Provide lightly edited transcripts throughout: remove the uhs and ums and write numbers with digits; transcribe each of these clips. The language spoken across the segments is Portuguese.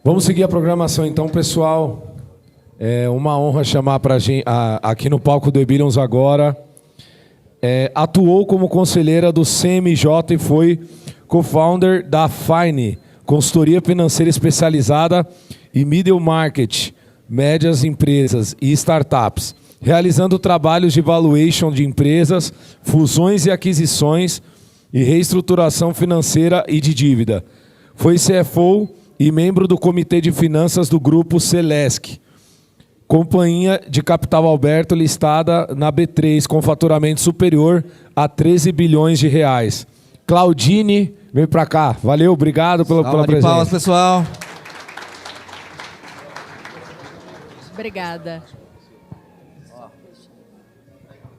Vamos seguir a programação então, pessoal. É uma honra chamar para aqui no palco do E-Billions agora. Atuou como conselheira do CMJ e foi co-founder da Fine, consultoria financeira especializada em middle market, médias empresas e startups, realizando trabalhos de valuation de empresas, fusões e aquisições e reestruturação financeira e de dívida. Foi CFO e membro do Comitê de Finanças do Grupo Celesc, companhia de capital aberto listada na B3, com faturamento superior a 13 bilhões de reais. Claudine, vem para cá. Valeu, obrigado pela presença. Palmas, pessoal. Obrigada.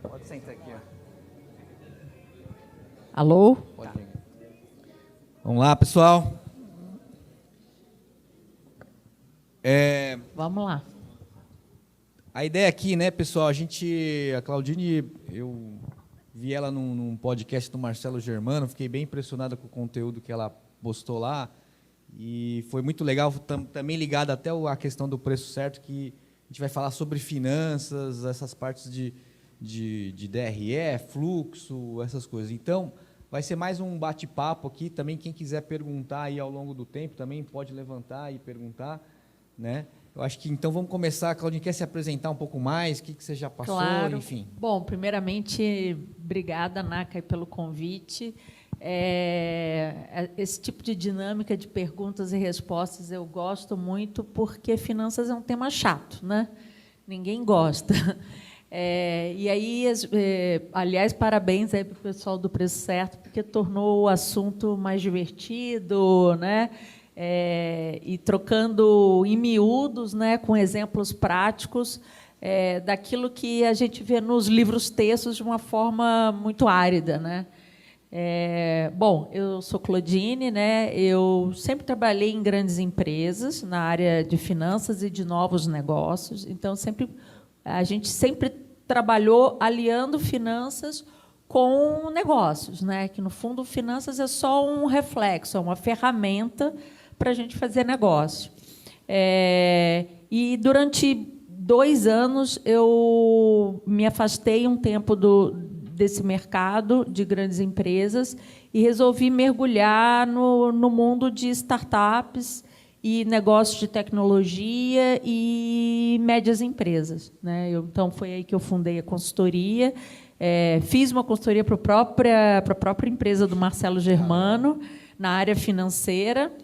Pode sentar aqui. Alô? Pode. Vamos lá, pessoal. Vamos lá. A ideia aqui, né, pessoal, a Claudine, eu vi ela num podcast do Marcelo Germano, fiquei bem impressionado com o conteúdo que ela postou lá, e foi muito legal, também ligado até a questão do preço certo, que a gente vai falar sobre finanças, essas partes de DRE, fluxo, essas coisas. Então, vai ser mais um bate-papo aqui, também quem quiser perguntar aí ao longo do tempo, também pode levantar e perguntar, né? Eu acho que, então, vamos começar. A Claudine quer se apresentar um pouco mais, o que você já passou, claro. Enfim. Bom, primeiramente, obrigada, Naka, pelo convite. Esse tipo de dinâmica de perguntas e respostas eu gosto muito, porque finanças é um tema chato, né? Ninguém gosta. E aí, aliás, parabéns aí para o pessoal do Preço Certo, porque tornou o assunto mais divertido, né? E trocando em miúdos, né, com exemplos práticos daquilo que a gente vê nos livros textos de uma forma muito árida, né? Bom, eu sou Claudine, né? Eu sempre trabalhei em grandes empresas na área de finanças e de novos negócios, então a gente sempre trabalhou aliando finanças com negócios, né? Que no fundo finanças é só um reflexo, é uma ferramenta para a gente fazer negócio. E durante 2 anos eu me afastei um tempo desse mercado de grandes empresas e resolvi mergulhar no mundo de startups e negócios de tecnologia e médias empresas, né? Então, foi aí que eu fundei a consultoria. Fiz uma consultoria para a própria empresa do Marcelo Germano, na área financeira.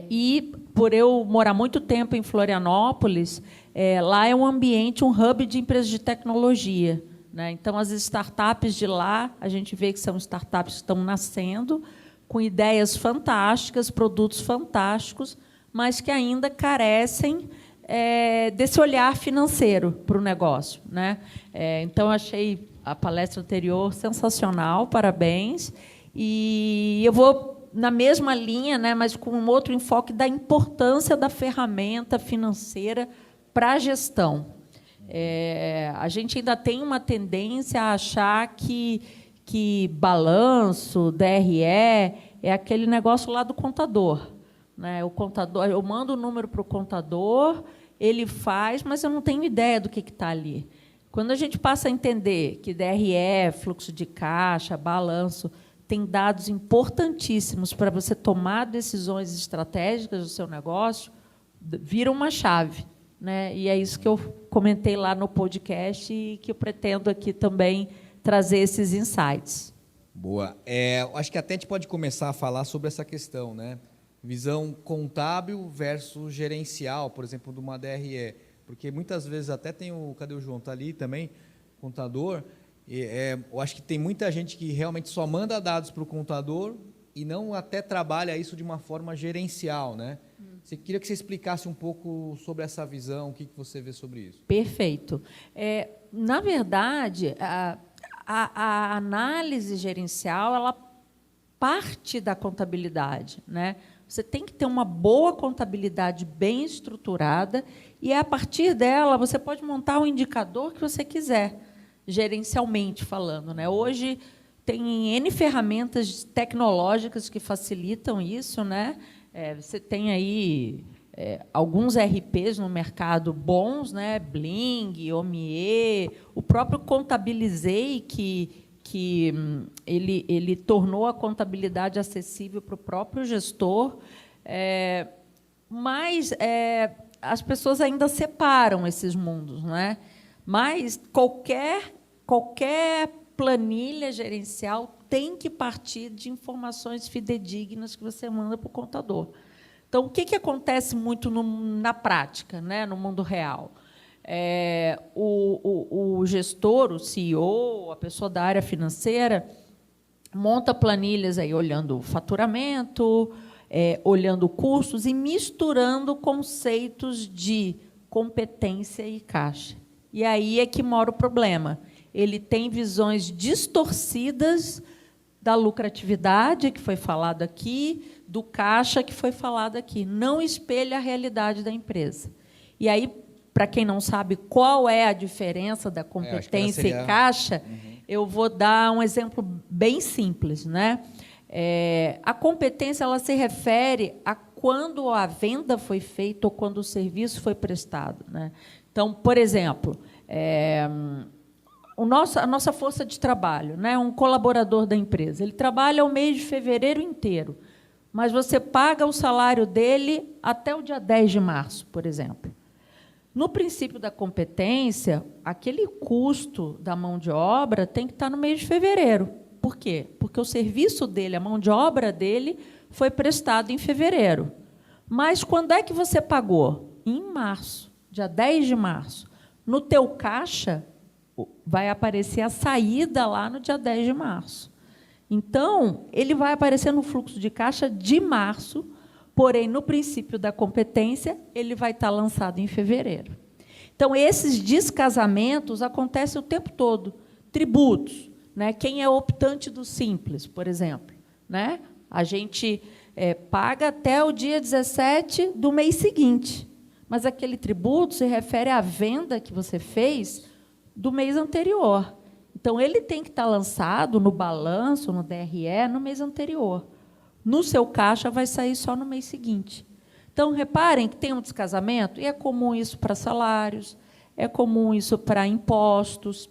E, por eu morar muito tempo em Florianópolis, lá é um ambiente, um hub de empresas de tecnologia, né? Então, as startups de lá, a gente vê que são startups que estão nascendo, com ideias fantásticas, produtos fantásticos, mas que ainda carecem desse olhar financeiro para o negócio, né? Então, achei a palestra anterior sensacional, parabéns. E eu vou na mesma linha, né, mas com um outro enfoque da importância da ferramenta financeira para a gestão. A gente ainda tem uma tendência a achar que balanço, DRE, é aquele negócio lá do contador, né? O contador, eu mando o número para o contador, ele faz, mas eu não tenho ideia do que está ali. Quando a gente passa a entender que DRE, fluxo de caixa, balanço, tem dados importantíssimos para você tomar decisões estratégicas do seu negócio, vira uma chave, né? E é isso que eu comentei lá no podcast e que eu pretendo aqui também trazer esses insights. Boa. Acho que até a gente pode começar a falar sobre essa questão, né? Visão contábil versus gerencial, por exemplo, de uma DRE. Porque muitas vezes até tem cadê o João? Está ali também, contador. Eu acho que tem muita gente que realmente só manda dados para o contador e não até trabalha isso de uma forma gerencial, né? Queria que você explicasse um pouco sobre essa visão, o que você vê sobre isso. Perfeito. Na verdade, a análise gerencial ela parte da contabilidade, né? Você tem que ter uma boa contabilidade bem estruturada e, a partir dela, você pode montar o indicador que você quiser, gerencialmente falando, né? Hoje tem N ferramentas tecnológicas que facilitam isso, né? Você tem aí alguns RPs no mercado bons, né? Bling, Omie, o próprio Contabilizei, que ele tornou a contabilidade acessível para o próprio gestor, mas as pessoas ainda separam esses mundos, né? Mas qualquer planilha gerencial tem que partir de informações fidedignas que você manda para o contador. Então, o que acontece muito na prática, né, no mundo real? O gestor, o CEO, a pessoa da área financeira, monta planilhas aí, olhando o faturamento, olhando custos e misturando conceitos de competência e caixa. E aí é que mora o problema. Ele tem visões distorcidas da lucratividade, que foi falado aqui, do caixa, que foi falado aqui. Não espelha a realidade da empresa. E aí, para quem não sabe qual é a diferença da competência e caixa, eu vou dar um exemplo bem simples, né? A competência ela se refere a quando a venda foi feita ou quando o serviço foi prestado, né? Então, por exemplo, a nossa força de trabalho, né? Um colaborador da empresa, ele trabalha o mês de fevereiro inteiro, mas você paga o salário dele até o dia 10 de março, por exemplo. No princípio da competência, aquele custo da mão de obra tem que estar no mês de fevereiro. Por quê? Porque o serviço dele, a mão de obra dele, foi prestado em fevereiro. Mas quando é que você pagou? Em março, dia 10 de março. No teu caixa, vai aparecer a saída lá no dia 10 de março. Então, ele vai aparecer no fluxo de caixa de março, porém, no princípio da competência, ele vai estar lançado em fevereiro. Então, esses descasamentos acontecem o tempo todo. Tributos, né? Quem é optante do Simples, por exemplo, né? A gente paga até o dia 17 do mês seguinte, mas aquele tributo se refere à venda que você fez do mês anterior. Então, ele tem que estar lançado no balanço, no DRE, no mês anterior. No seu caixa, vai sair só no mês seguinte. Então, reparem que tem um descasamento, e é comum isso para salários, é comum isso para impostos,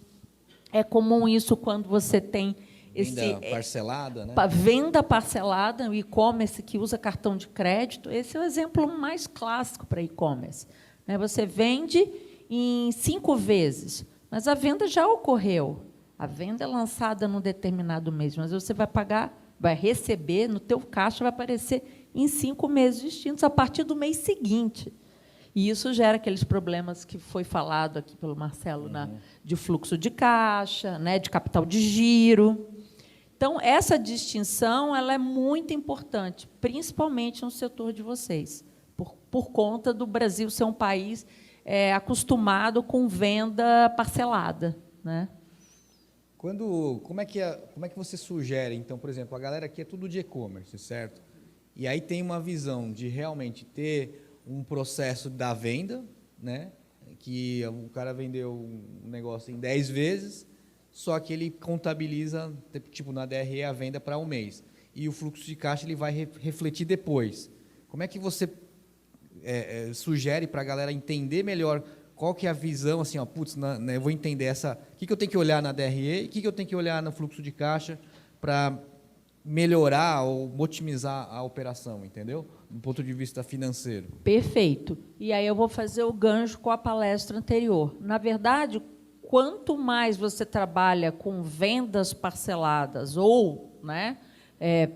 é comum isso quando você tem venda parcelada, né? Venda parcelada, o e-commerce que usa cartão de crédito. Esse é o exemplo mais clássico para e-commerce. Você vende em 5 vezes, mas a venda já ocorreu. A venda é lançada num determinado mês, mas você vai pagar, vai receber, no teu caixa vai aparecer em 5 meses distintos, a partir do mês seguinte. E isso gera aqueles problemas que foi falado aqui pelo Marcelo, de fluxo de caixa, né, de capital de giro. Então, essa distinção ela é muito importante, principalmente no setor de vocês, por conta do Brasil ser um país acostumado com venda parcelada, né? Como é que você sugere, então, por exemplo, a galera aqui é tudo de e-commerce, certo? E aí tem uma visão de realmente ter um processo da venda, né? Que o cara vendeu um negócio em 10 vezes, só que ele contabiliza, tipo, na DRE, a venda para um mês. E o fluxo de caixa ele vai refletir depois. Como é que você sugere para a galera entender melhor qual que é a visão, assim, ó, putz, eu vou entender o que eu tenho que olhar na DRE e o que eu tenho que olhar no fluxo de caixa para melhorar ou otimizar a operação, entendeu? Do ponto de vista financeiro. Perfeito. E aí eu vou fazer o gancho com a palestra anterior. Na verdade, quanto mais você trabalha com vendas parceladas ou, né,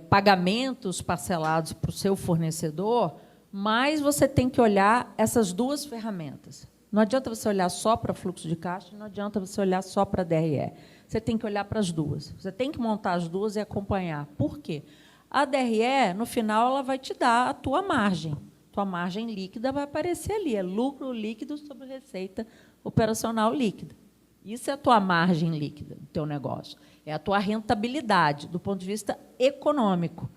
pagamentos parcelados para o seu fornecedor, mais você tem que olhar essas duas ferramentas. Não adianta você olhar só para fluxo de caixa, não adianta você olhar só para a DRE. Você tem que olhar para as duas. Você tem que montar as duas e acompanhar. Por quê? A DRE, no final, ela vai te dar a tua margem. Tua margem líquida vai aparecer ali. É lucro líquido sobre receita operacional líquida. Isso é a tua margem líquida do teu negócio. É a tua rentabilidade, do ponto de vista econômico.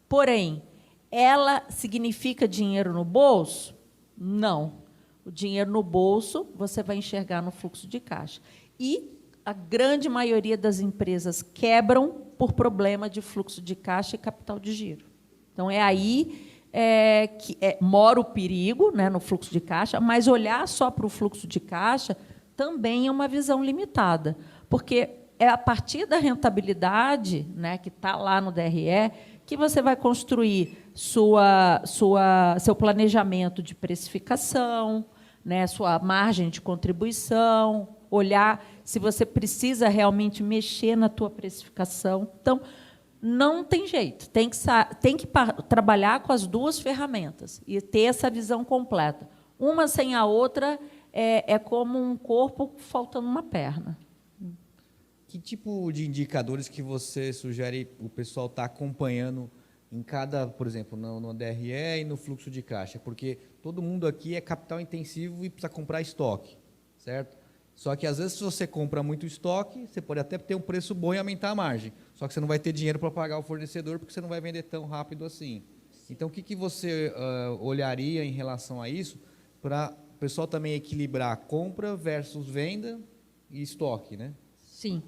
Porém, ela significa dinheiro no bolso? Não. O dinheiro no bolso você vai enxergar no fluxo de caixa. E a grande maioria das empresas quebram por problema de fluxo de caixa e capital de giro. Então, é aí mora o perigo, né, no fluxo de caixa, mas olhar só para o fluxo de caixa também é uma visão limitada, porque é a partir da rentabilidade, né, que está lá no DRE, que você vai construir seu planejamento de precificação, né, sua margem de contribuição, olhar se você precisa realmente mexer na tua precificação. Então, não tem jeito, tem que trabalhar com as duas ferramentas e ter essa visão completa. Uma sem a outra é como um corpo faltando uma perna. Que tipo de indicadores que você sugere o pessoal estar acompanhando em cada, por exemplo, no DRE e no fluxo de caixa? Porque todo mundo aqui é capital intensivo e precisa comprar estoque, certo? Só que, às vezes, se você compra muito estoque, você pode até ter um preço bom e aumentar a margem. Só que você não vai ter dinheiro para pagar o fornecedor, porque você não vai vender tão rápido assim. Então, o que você olharia em relação a isso para o pessoal também equilibrar compra versus venda e estoque, né? Sim.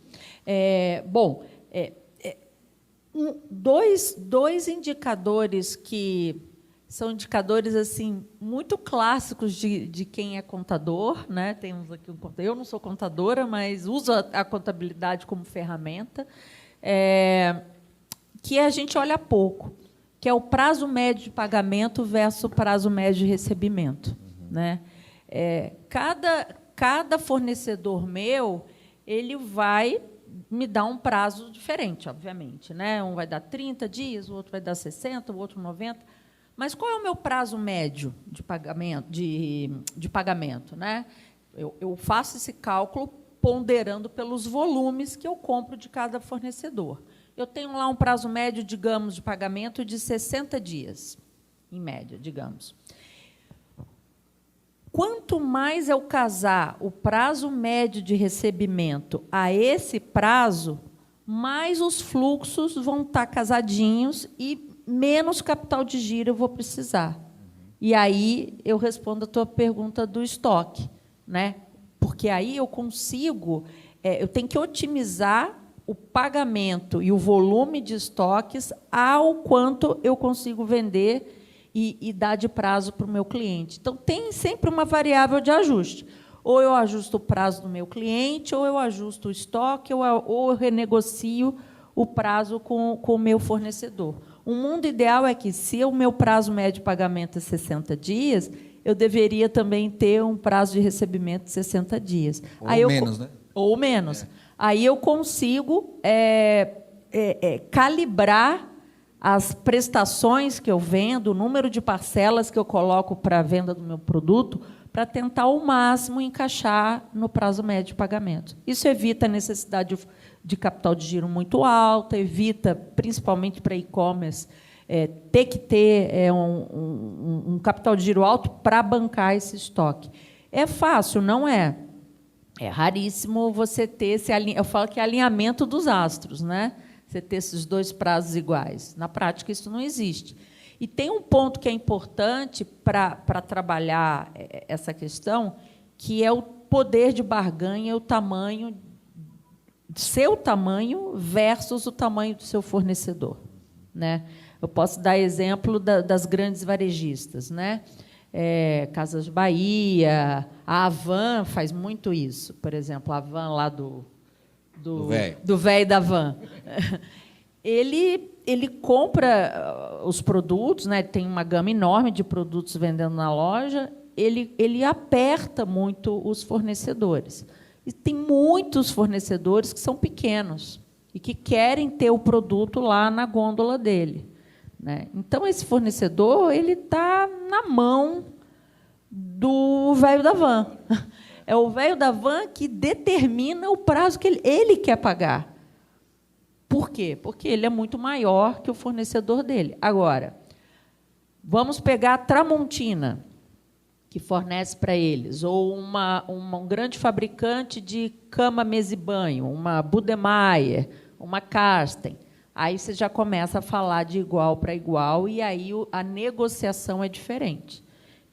Dois indicadores que são indicadores assim muito clássicos de quem é contador, né? Temos aqui eu não sou contadora, mas uso a contabilidade como ferramenta, que a gente olha pouco, que é o prazo médio de pagamento versus o prazo médio de recebimento, né? Cada fornecedor meu, ele vai me dar um prazo diferente, obviamente, né? Um vai dar 30 dias, o outro vai dar 60, o outro 90. Mas qual é o meu prazo médio de pagamento, né? Eu faço esse cálculo ponderando pelos volumes que eu compro de cada fornecedor. Eu tenho lá um prazo médio, digamos, de pagamento de 60 dias, em média, digamos. Quanto mais eu casar o prazo médio de recebimento a esse prazo, mais os fluxos vão estar casadinhos e menos capital de giro eu vou precisar. E aí eu respondo a tua pergunta do estoque, né? Porque aí eu consigo, eu tenho que otimizar o pagamento e o volume de estoques ao quanto eu consigo vender e dar de prazo para o meu cliente. Então, tem sempre uma variável de ajuste. Ou eu ajusto o prazo do meu cliente, ou eu ajusto o estoque, ou eu renegocio o prazo com o meu fornecedor. O mundo ideal é que, se o meu prazo médio de pagamento é 60 dias, eu deveria também ter um prazo de recebimento de 60 dias. Ou menos, né? Ou menos. Aí eu consigo calibrar as prestações que eu vendo, o número de parcelas que eu coloco para a venda do meu produto, para tentar ao máximo encaixar no prazo médio de pagamento. Isso evita a necessidade de capital de giro muito alta, evita, principalmente para e-commerce, ter que ter um capital de giro alto para bancar esse estoque. É fácil? Não é. É raríssimo você ter esse eu falo que é alinhamento dos astros, né? Você ter esses dois prazos iguais. Na prática, isso não existe. E tem um ponto que é importante para trabalhar essa questão, que é o poder de barganha, o tamanho, seu tamanho versus o tamanho do seu fornecedor, né? Eu posso dar exemplo das grandes varejistas, né? Casas Bahia, a Havan faz muito isso. Por exemplo, a Havan lá do velho da van. Ele compra os produtos, né? Tem uma gama enorme de produtos vendendo na loja, ele aperta muito os fornecedores. E tem muitos fornecedores que são pequenos e que querem ter o produto lá na gôndola dele, né? Então, esse fornecedor está na mão do velho da van. É o velho da van que determina o prazo que ele quer pagar. Por quê? Porque ele é muito maior que o fornecedor dele. Agora, vamos pegar a Tramontina, que fornece para eles, ou um grande fabricante de cama, mesa e banho, uma Budemeyer, uma Karsten. Aí você já começa a falar de igual para igual, e aí a negociação é diferente.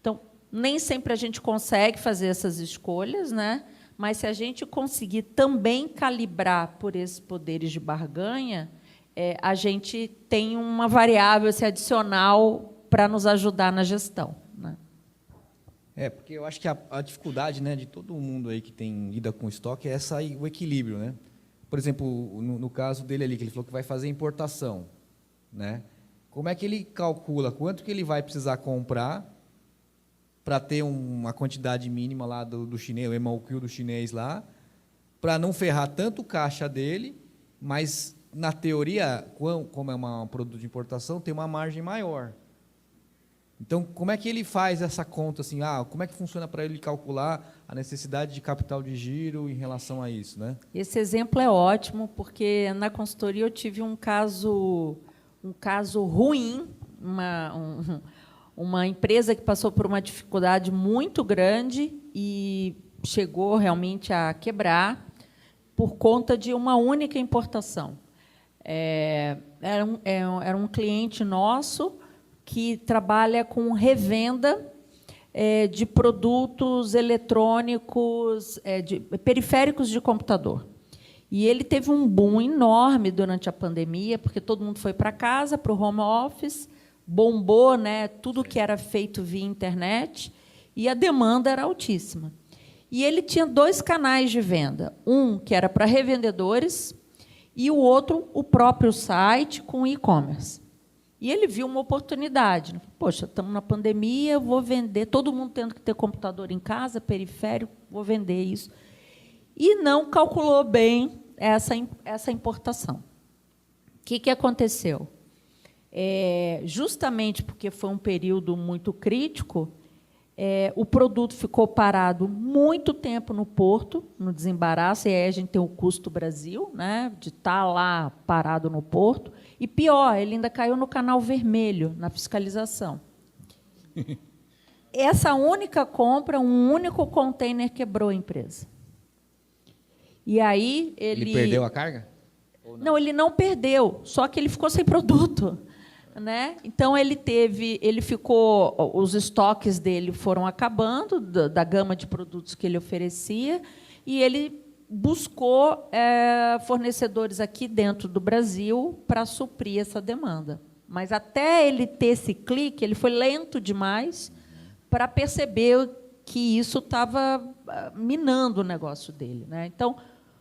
Então, nem sempre a gente consegue fazer essas escolhas, né? Mas, se a gente conseguir também calibrar por esses poderes de barganha, a gente tem uma variável adicional para nos ajudar na gestão, né? Porque eu acho que a dificuldade, né, de todo mundo aí que lida com estoque é o equilíbrio, né? Por exemplo, no caso dele ali, que ele falou que vai fazer importação, né? Como é que ele calcula quanto que ele vai precisar comprar para ter uma quantidade mínima lá do chinês, o MOQ do chinês lá, para não ferrar tanto o caixa dele, mas, na teoria, como é um produto de importação, tem uma margem maior. Então, como é que ele faz essa conta? Assim, como é que funciona para ele calcular a necessidade de capital de giro em relação a isso, né? Esse exemplo é ótimo, porque na consultoria eu tive um caso ruim, uma empresa que passou por uma dificuldade muito grande e chegou realmente a quebrar por conta de uma única importação. Era um cliente nosso que trabalha com revenda de produtos eletrônicos, de periféricos de computador. E ele teve um boom enorme durante a pandemia, porque todo mundo foi para casa, para o home office, bombou, né, tudo que era feito via internet, e a demanda era altíssima. E ele tinha 2 canais de venda, um que era para revendedores e o outro, o próprio site com e-commerce. E ele viu uma oportunidade. Poxa, estamos na pandemia, eu vou vender, todo mundo tendo que ter computador em casa, periférico, vou vender isso. E não calculou bem essa importação. O que aconteceu? Justamente porque foi um período muito crítico, o produto ficou parado muito tempo no porto, no desembaraço, e aí a gente tem o custo Brasil, né, de estar lá parado no porto. E pior, ele ainda caiu no canal vermelho, na fiscalização. Essa única compra, um único container quebrou a empresa. E aí ele perdeu a carga? Não, ele não perdeu, só que ele ficou sem produto, né? Então os estoques dele foram acabando da gama de produtos que ele oferecia e ele buscou fornecedores aqui dentro do Brasil para suprir essa demanda. Mas até ele ter esse clique, ele foi lento demais para perceber que isso estava minando o negócio dele, né? Então,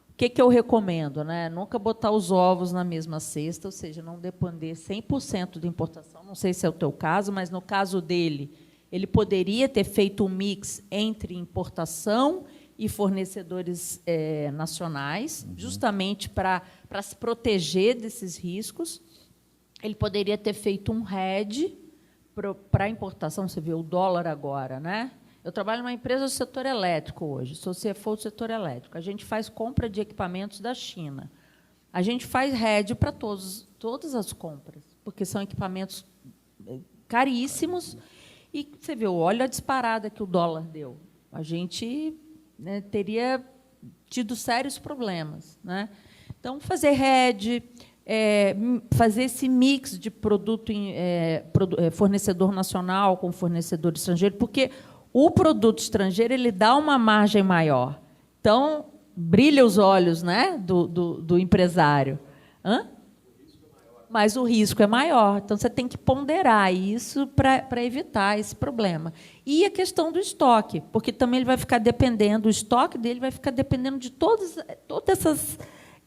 o que eu recomendo, né? Nunca botar os ovos na mesma cesta, ou seja, não depender 100% de importação. Não sei se é o teu caso, mas, no caso dele, ele poderia ter feito um mix entre importação e fornecedores nacionais, justamente para se proteger desses riscos. Ele poderia ter feito um hedge para a importação. Você vê o dólar agora, né? Eu trabalho numa empresa do setor elétrico hoje, sou CFO do setor elétrico. A gente faz compra de equipamentos da China. A gente faz hedge para todas as compras, porque são equipamentos caríssimos. E você vê, olha a disparada que o dólar deu. A gente, né, teria tido sérios problemas, né? Então, fazer hedge, fazer esse mix de produto fornecedor nacional com fornecedor estrangeiro, porque o produto estrangeiro ele dá uma margem maior. Então, brilha os olhos, né, do empresário. Mas o risco é maior. Então, você tem que ponderar isso para evitar esse problema. E a questão do estoque, porque também ele vai ficar dependendo, o estoque dele vai ficar dependendo de todos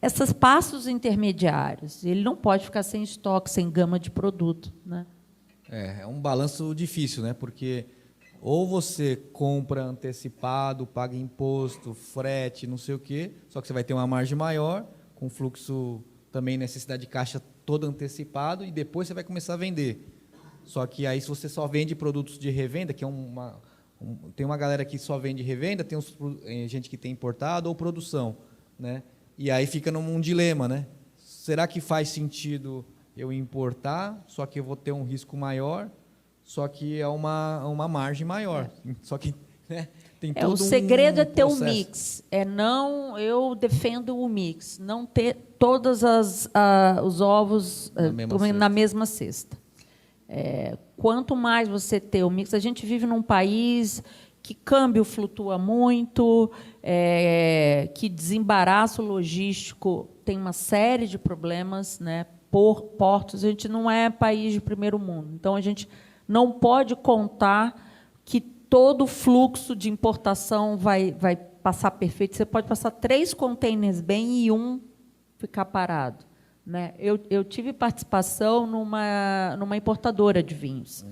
esses passos intermediários. Ele não pode ficar sem estoque, sem gama de produto, né? É um balanço difícil, né? Porque ou você compra antecipado, paga imposto, frete, não sei o quê, só que você vai ter uma margem maior, com fluxo também, necessidade de caixa todo antecipado, e depois você vai começar a vender. Só que aí, se você só vende produtos de revenda, que tem uma galera que só vende revenda, tem gente que tem importado ou produção, né? E aí fica num dilema, né? Será que faz sentido eu importar, só que eu vou ter um risco maior, só que é uma margem maior. Só que, né, tem todo o segredo é ter o processo. mix. Eu defendo o mix, não ter todos os ovos na mesma cesta. Quanto mais você ter o mix, a gente vive num país que câmbio flutua muito, que desembaraço logístico tem uma série de problemas, né, por portos. A gente não é país de primeiro mundo, então a gente não pode contar que todo o fluxo de importação vai passar perfeito. Você pode passar 3 containers bem e um ficar parado, né? Eu tive participação numa importadora de vinhos,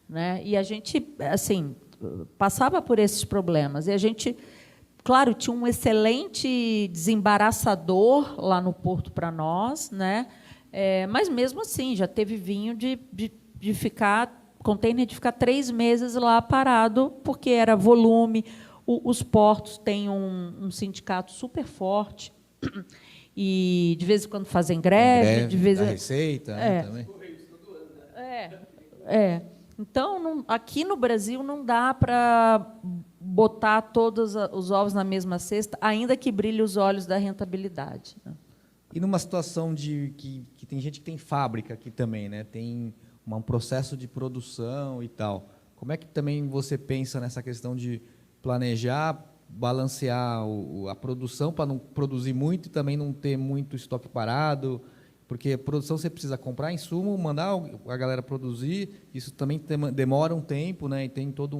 né? E a gente, assim, passava por esses problemas. E a gente, claro, tinha um excelente desembaraçador lá no porto para nós, né? Mas, mesmo assim, já teve vinho de ficar, container de ficar 3 meses lá parado, porque era volume. Os portos têm um sindicato super forte, e, de vez em quando, fazem greve. De vez da Receita, né, também. Então, aqui no Brasil, não dá para botar todos os ovos na mesma cesta, ainda que brilhe os olhos da rentabilidade, né? E numa situação que tem gente que tem fábrica aqui também, né? Tem um processo de produção e tal. Como é que também você pensa nessa questão de planejar, balancear a produção para não produzir muito e também não ter muito estoque parado? Porque a produção você precisa comprar insumo, mandar a galera produzir, isso também demora um tempo, né? E tem toda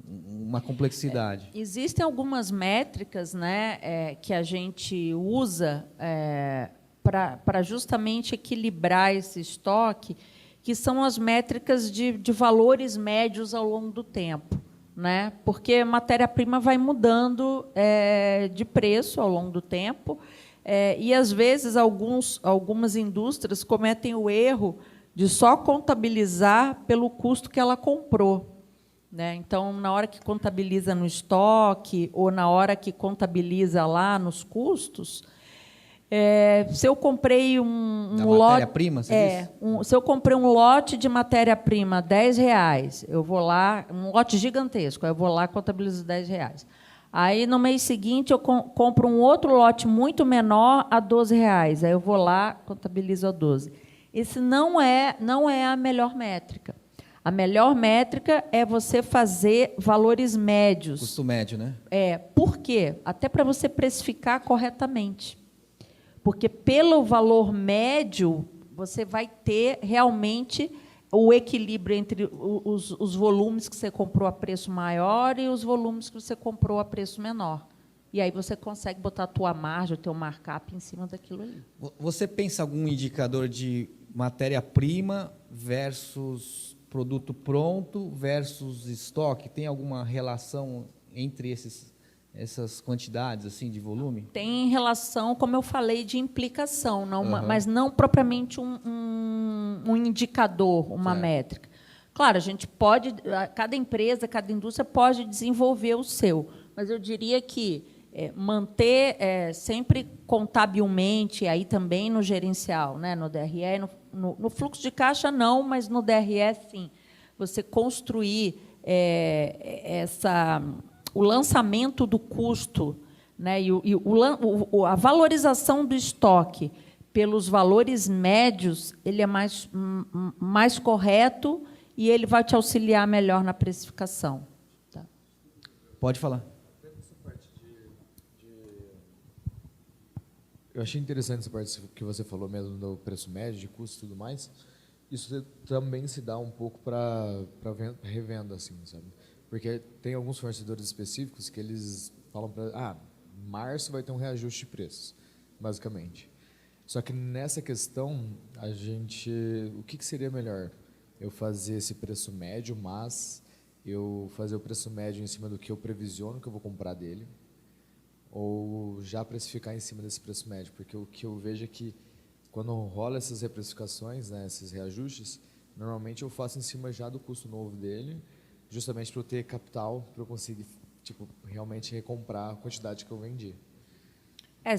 uma complexidade. Existem algumas métricas, né, que a gente usa para justamente equilibrar esse estoque, que são as métricas de valores médios ao longo do tempo, né? Porque a matéria-prima vai mudando de preço ao longo do tempo, e, às vezes, algumas indústrias cometem o erro de só contabilizar pelo custo que ela comprou, né? Então, na hora que contabiliza no estoque ou na hora que contabiliza lá nos custos, se eu comprei um lote, matéria-prima, você disse? Se eu comprei um lote de matéria-prima R$10, eu vou lá, um lote gigantesco, eu vou lá e contabilizo R$10. Aí, no mês seguinte, eu compro um outro lote muito menor a R$12. Aí eu vou lá, contabilizo a 12. Esse não é a melhor métrica. A melhor métrica é você fazer valores médios. Custo médio, né? Por quê? Até para você precificar corretamente. Porque, pelo valor médio, você vai ter realmente o equilíbrio entre os volumes que você comprou a preço maior e os volumes que você comprou a preço menor. E aí você consegue botar a tua margem, o teu markup em cima daquilo ali. Você pensa algum indicador de matéria-prima versus produto pronto versus estoque? Tem alguma relação entre essas quantidades assim de volume? Tem relação, como eu falei, de implicação, mas não propriamente um indicador, uma métrica. Claro, a gente pode, cada empresa, cada indústria pode desenvolver o seu, mas eu diria que manter sempre contabilmente, aí também no gerencial, né, no DRE, no fluxo de caixa não, mas no DRE sim, você construir o lançamento do custo, né, a valorização do estoque pelos valores médios, ele é mais correto e ele vai te auxiliar melhor na precificação. Tá? Pode falar. Eu achei interessante essa parte que você falou mesmo do preço médio, de custo e tudo mais. Isso também se dá um pouco para revenda, assim, sabe? Porque tem alguns fornecedores específicos que eles falam para março vai ter um reajuste de preços, basicamente. Só que nessa questão, o que seria melhor? Eu fazer esse preço médio, mas eu fazer o preço médio em cima do que eu previsiono que eu vou comprar dele, ou já precificar em cima desse preço médio? Porque o que eu vejo é que quando rola essas reprecificações, né, esses reajustes, normalmente eu faço em cima já do custo novo dele, justamente para eu ter capital, para eu conseguir realmente recomprar a quantidade que eu vendi.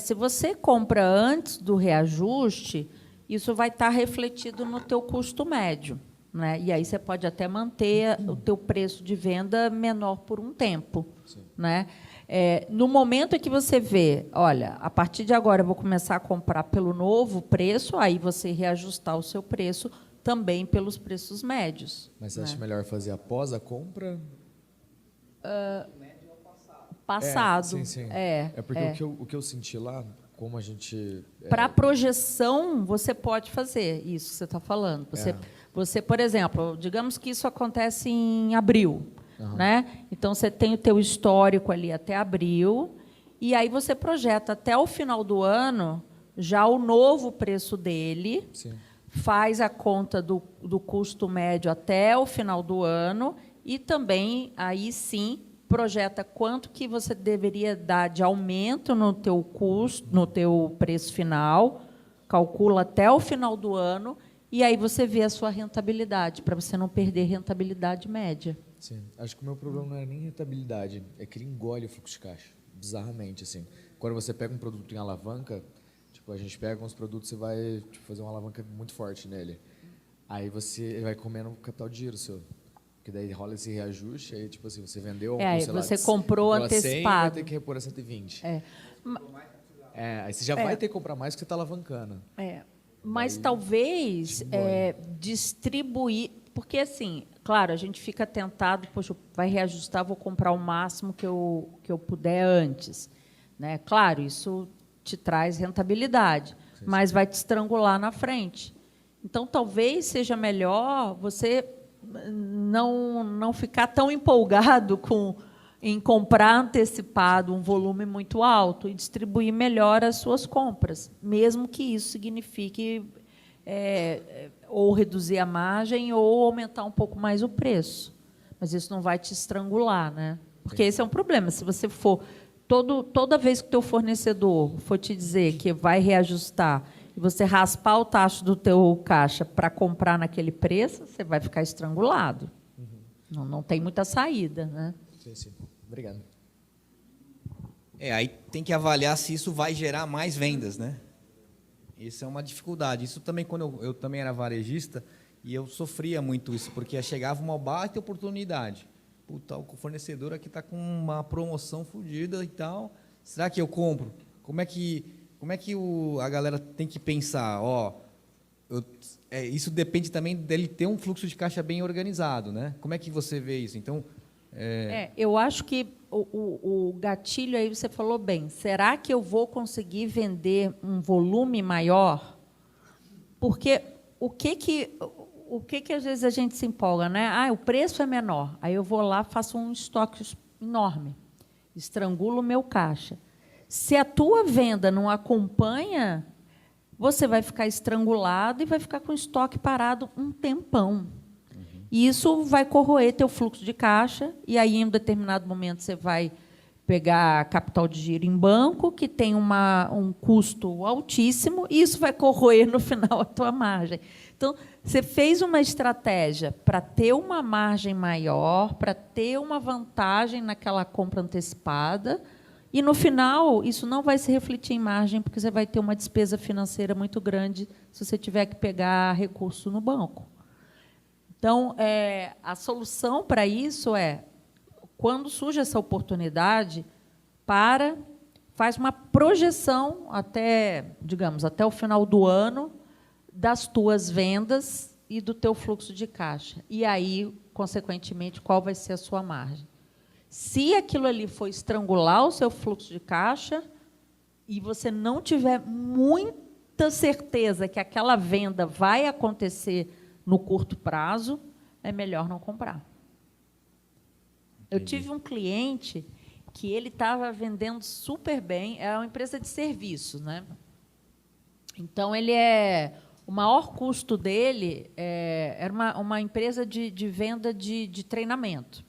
Se você compra antes do reajuste, isso vai estar refletido no teu custo médio, né? E aí você pode até manter o teu preço de venda menor por um tempo. Sim. Né? No momento em que você vê, olha, a partir de agora eu vou começar a comprar pelo novo preço, aí você reajustar o seu preço também pelos preços médios. Mas você acha melhor fazer após a compra? Passado. Sim. Porque o que eu senti lá, como a gente... Para projeção, você pode fazer isso que você está falando. Você, por exemplo, digamos que isso acontece em abril, né? Então, você tem o teu histórico ali até abril, e aí você projeta até o final do ano já o novo preço dele, Sim. faz a conta do custo médio até o final do ano e também, aí sim, projeta quanto que você deveria dar de aumento no teu custo, no teu preço final, calcula até o final do ano e aí você vê a sua rentabilidade, para você não perder rentabilidade média. Sim. Acho que o meu problema não é nem rentabilidade, é que ele engole o fluxo de caixa, bizarramente, assim. Quando você pega um produto em alavanca, tipo, a gente pega uns produtos e vai fazer uma alavanca muito forte nele. Aí ele vai comendo o capital de giro seu. Porque daí rola esse reajuste, aí tipo assim, você vendeu sei lá, você comprou 100, antecipado. vai ter que repor a 120. Aí você já É. vai ter que comprar mais porque você está alavancando. Mas Aí, talvez distribuir, porque assim, claro, a gente fica tentado, poxa, vai reajustar, vou comprar o máximo que eu puder antes, né? Claro, isso te traz rentabilidade, mas vai te estrangular na frente. Então, talvez seja melhor você não ficar tão empolgado em comprar antecipado um volume muito alto e distribuir melhor as suas compras, mesmo que isso signifique ou reduzir a margem ou aumentar um pouco mais o preço. Mas isso não vai te estrangular, né? Porque esse é um problema. Se você for toda vez que o teu fornecedor for te dizer que vai reajustar e você raspar o tacho do teu caixa para comprar naquele preço, você vai ficar estrangulado. Não tem muita saída, né? Sim. Obrigado. Aí tem que avaliar se isso vai gerar mais vendas, né? Isso é uma dificuldade. Isso também, quando eu também era varejista, e eu sofria muito isso, porque chegava uma baita oportunidade. Puta, o fornecedor aqui está com uma promoção fodida e tal. Será que eu compro? Como é que a galera tem que pensar? Isso depende também dele ter um fluxo de caixa bem organizado, né? Como é que você vê isso? Então, eu acho que o gatilho aí você falou bem. Será que eu vou conseguir vender um volume maior? Porque o que às vezes a gente se empolga, né? O preço é menor. Aí eu vou lá, faço um estoque enorme, estrangulo o meu caixa. Se a tua venda não acompanha, você vai ficar estrangulado e vai ficar com o estoque parado um tempão. E isso vai corroer teu fluxo de caixa, e aí, em um determinado momento, você vai pegar capital de giro em banco, que tem um custo altíssimo, e isso vai corroer, no final, a tua margem. Então, você fez uma estratégia para ter uma margem maior, para ter uma vantagem naquela compra antecipada, e, no final, isso não vai se refletir em margem, porque você vai ter uma despesa financeira muito grande se você tiver que pegar recurso no banco. Então, a solução para isso quando surge essa oportunidade, faz uma projeção até o final do ano das tuas vendas e do teu fluxo de caixa. E aí, consequentemente, qual vai ser a sua margem. Se aquilo ali for estrangular o seu fluxo de caixa e você não tiver muita certeza que aquela venda vai acontecer no curto prazo, é melhor não comprar. Entendi. Eu tive um cliente que ele estava vendendo super bem, é uma empresa de serviços, né? Então, o maior custo dele era uma empresa de venda de treinamento.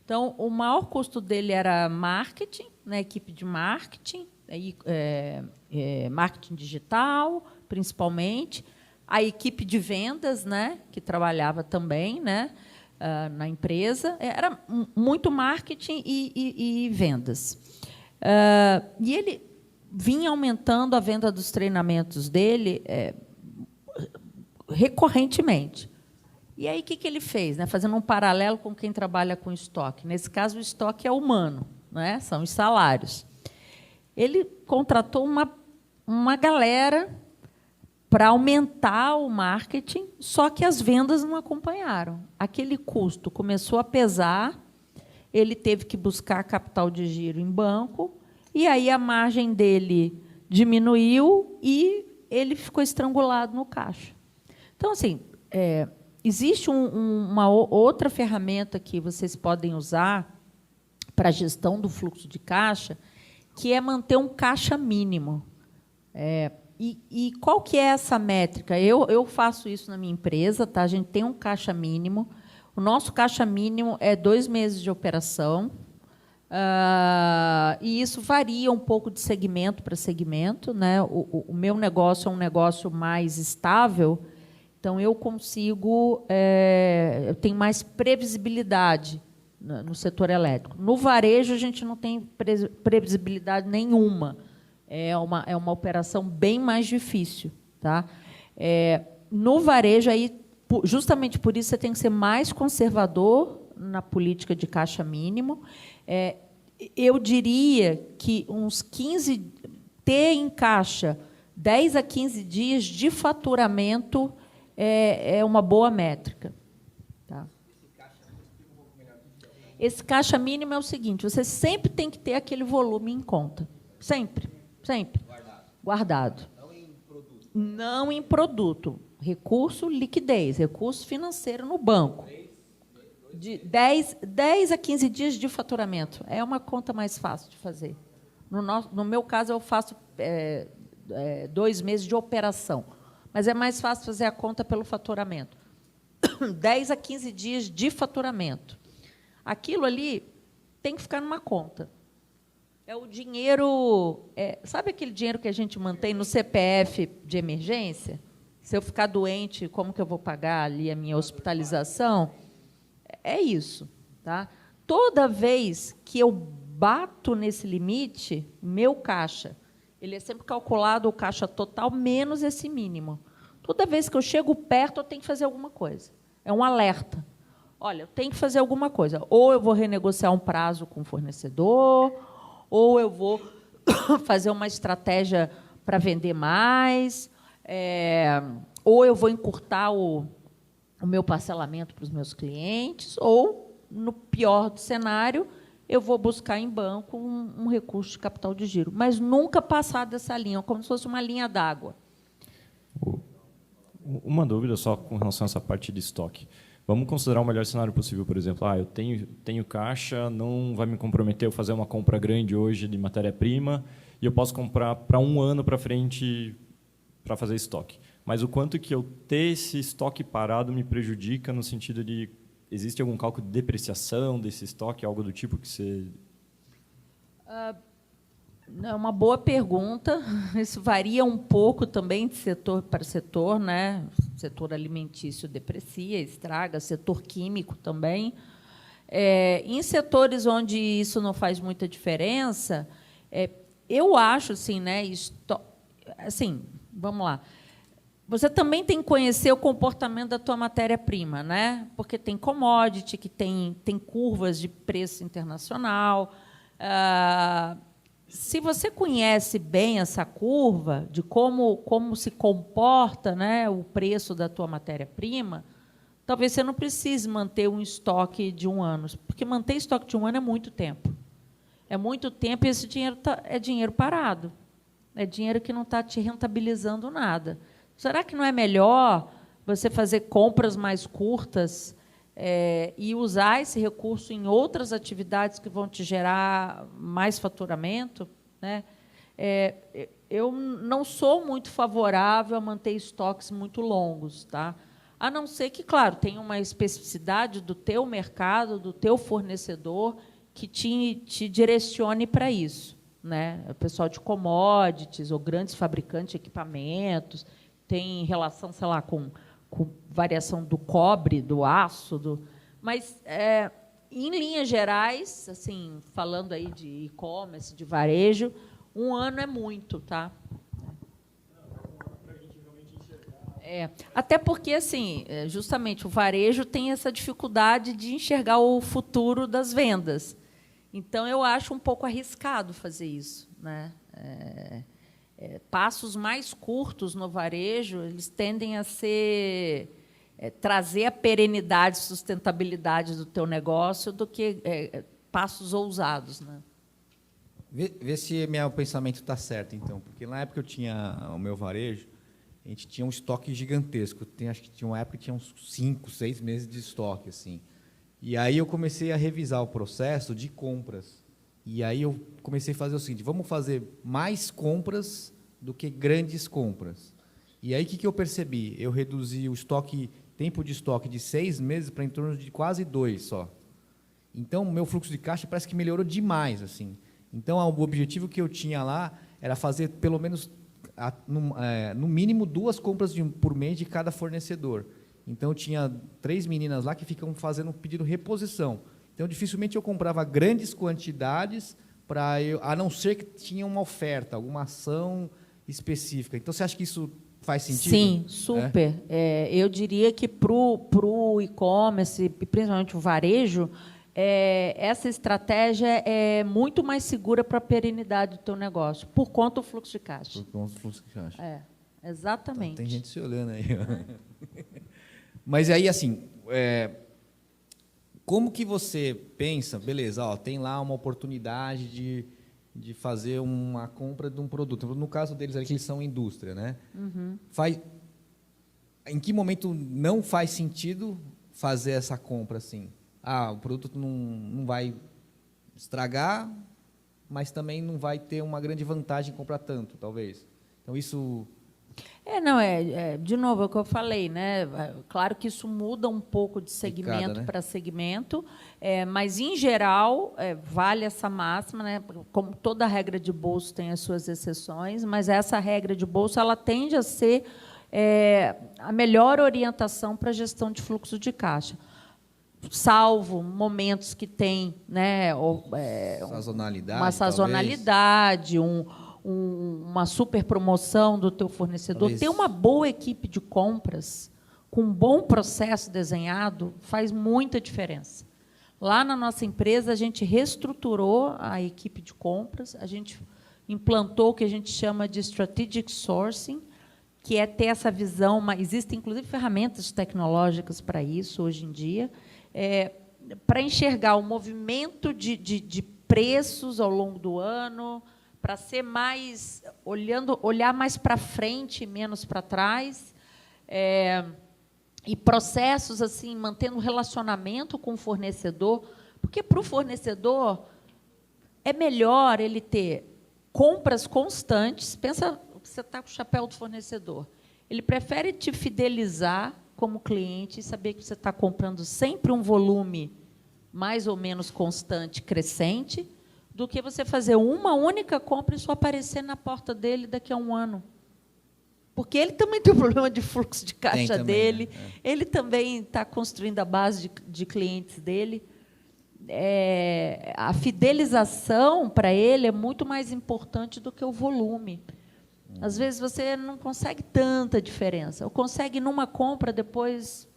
Então, o maior custo dele era marketing, né, equipe de marketing, marketing digital, principalmente, a equipe de vendas, né, que trabalhava também, né, na empresa. Era muito marketing e vendas. E ele vinha aumentando a venda dos treinamentos dele recorrentemente. E aí, o que ele fez? Né? Fazendo um paralelo com quem trabalha com estoque. Nesse caso, o estoque é humano, né? São os salários. Ele contratou uma galera para aumentar o marketing, só que as vendas não acompanharam. Aquele custo começou a pesar, ele teve que buscar capital de giro em banco, e aí a margem dele diminuiu e ele ficou estrangulado no caixa. Então, assim, existe uma outra ferramenta que vocês podem usar para a gestão do fluxo de caixa, que é manter um caixa mínimo. E qual que é essa métrica? Eu faço isso na minha empresa, tá? A gente tem um caixa mínimo. O nosso caixa mínimo é 2 meses de operação. E isso varia um pouco de segmento para segmento, né? O meu negócio é um negócio mais estável, então eu consigo, eu tenho mais previsibilidade no setor elétrico. No varejo, a gente não tem previsibilidade nenhuma. É uma operação bem mais difícil. Tá? No varejo, aí, justamente por isso, você tem que ser mais conservador na política de caixa mínimo. Eu diria que ter em caixa 10 a 15 dias de faturamento é uma boa métrica. Tá? Esse caixa mínimo é o seguinte: você sempre tem que ter aquele volume em conta. Sempre. Guardado. Não em produto. Recurso, liquidez, recurso financeiro no banco. De 10 a 15 dias de faturamento. É uma conta mais fácil de fazer. No meu caso, eu faço 2 meses de operação. Mas é mais fácil fazer a conta pelo faturamento. 10 a 15 dias de faturamento. Aquilo ali tem que ficar numa conta. É o dinheiro... sabe aquele dinheiro que a gente mantém no CPF de emergência? Se eu ficar doente, como que eu vou pagar ali a minha hospitalização? É isso. Tá? Toda vez que eu bato nesse limite, meu caixa, ele é sempre calculado o caixa total menos esse mínimo. Toda vez que eu chego perto, eu tenho que fazer alguma coisa. É um alerta. Olha, eu tenho que fazer alguma coisa. Ou eu vou renegociar um prazo com o fornecedor, ou eu vou fazer uma estratégia para vender mais, ou eu vou encurtar o meu parcelamento para os meus clientes, ou, no pior do cenário, eu vou buscar em banco um recurso de capital de giro. Mas nunca passar dessa linha, como se fosse uma linha d'água. Uma dúvida só com relação a essa parte de estoque. Vamos considerar o melhor cenário possível, por exemplo. Eu tenho caixa, não vai me comprometer eu fazer uma compra grande hoje de matéria-prima e eu posso comprar para 1 ano para frente para fazer estoque. Mas o quanto que eu ter esse estoque parado me prejudica no sentido de... Existe algum cálculo de depreciação desse estoque, algo do tipo que você... É uma boa pergunta. Isso varia um pouco também de setor para setor, né? O setor alimentício deprecia, estraga, setor químico também. Em setores onde isso não faz muita diferença, eu acho assim, né? Assim, vamos lá. Você também tem que conhecer o comportamento da tua matéria-prima, né? Porque tem commodity, que tem curvas de preço internacional. Se você conhece bem essa curva de como se comporta, né, o preço da tua matéria-prima, talvez você não precise manter um estoque de 1 ano, porque manter estoque de 1 ano é muito tempo. É muito tempo e esse dinheiro é dinheiro parado. É dinheiro que não está te rentabilizando nada. Será que não é melhor você fazer compras mais curtas e usar esse recurso em outras atividades que vão te gerar mais faturamento? Né? Eu não sou muito favorável a manter estoques muito longos, tá? A não ser que, claro, tenha uma especificidade do teu mercado, do teu fornecedor, que te direcione para isso. Né? O pessoal de commodities ou grandes fabricantes de equipamentos tem relação, sei lá, com variação do cobre, do aço, mas em linhas gerais, assim, falando aí de e-commerce, de varejo, 1 ano é muito, tá? Até porque, assim, justamente o varejo tem essa dificuldade de enxergar o futuro das vendas. Então, eu acho um pouco arriscado fazer isso, né? Passos mais curtos no varejo, eles tendem a trazer a perenidade, sustentabilidade do teu negócio do que passos ousados, né? Vê se meu pensamento está certo, então, porque na época eu tinha o meu varejo, a gente tinha um estoque gigantesco. Acho que tinha uma época que tinha uns 5, 6 meses de estoque, assim. E aí eu comecei a revisar o processo de compras. E aí eu comecei a fazer o seguinte: vamos fazer mais compras do que grandes compras. E aí o que eu percebi? Eu reduzi o tempo de estoque de 6 meses para em torno de quase 2 só. Então, o meu fluxo de caixa parece que melhorou demais, assim. Então, o objetivo que eu tinha lá era fazer pelo menos, no mínimo, 2 compras por mês de cada fornecedor. Então, eu tinha 3 meninas lá que ficam fazendo pedido reposição. Então, dificilmente eu comprava grandes quantidades, a não ser que tinha uma oferta, alguma ação específica. Então, você acha que isso faz sentido? Sim, super. Eu diria que para o e-commerce, principalmente o varejo, essa estratégia é muito mais segura para a perenidade do teu negócio, por conta do fluxo de caixa. Por conta do fluxo de caixa. Exatamente. Então, tem gente se olhando aí. Mas aí, assim, como que você pensa, beleza, ó, tem lá uma oportunidade de fazer uma compra de um produto. No caso deles, ali, que eles são indústria, né? Uhum. Em que momento não faz sentido fazer essa compra assim? O produto não vai estragar, mas também não vai ter uma grande vantagem em comprar tanto, talvez. Então, isso... de novo, é o que eu falei, né? Claro que isso muda um pouco de segmento para segmento, mas, em geral, vale essa máxima, né? Como toda regra de bolso tem as suas exceções, mas essa regra de bolso ela tende a ser a melhor orientação para a gestão de fluxo de caixa, salvo momentos que tem, né, uma sazonalidade, uma super promoção do teu fornecedor. Talvez. Ter uma boa equipe de compras, com um bom processo desenhado, faz muita diferença. Lá na nossa empresa, a gente reestruturou a equipe de compras, a gente implantou o que a gente chama de strategic sourcing, que é ter essa visão, mas existem, inclusive, ferramentas tecnológicas para isso, hoje em dia, para enxergar o movimento de preços ao longo do ano, para ser mais olhar mais para frente e menos para trás, e processos assim, mantendo relacionamento com o fornecedor, porque para o fornecedor é melhor ele ter compras constantes. Pensa, você está com o chapéu do fornecedor. Ele prefere te fidelizar como cliente e saber que você está comprando sempre um volume mais ou menos constante, crescente, do que você fazer uma única compra e só aparecer na porta dele daqui a um ano. Porque ele também tem um problema de fluxo de caixa dele, ele também está construindo a base de clientes dele. A fidelização, para ele, é muito mais importante do que o volume. Às vezes, você não consegue tanta diferença. Ou consegue numa compra, depois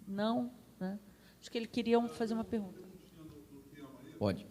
não. Né? Acho que ele queria fazer uma pergunta. Pode.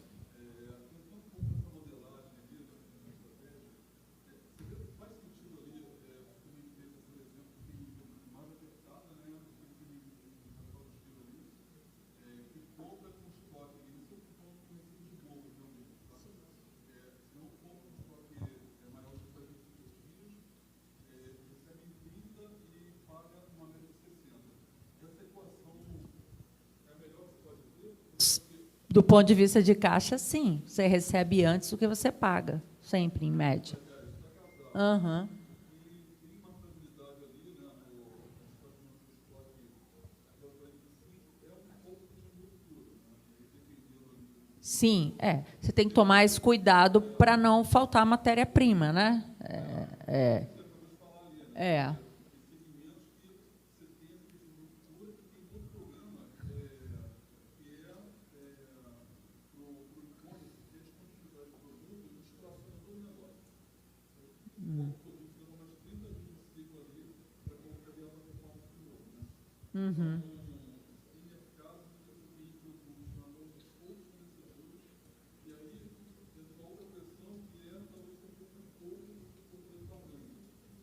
Do ponto de vista de caixa, sim. Você recebe antes do que você paga, sempre, em média. Uhum. Sim, você tem que tomar esse cuidado para não faltar matéria-prima, né? Uhum.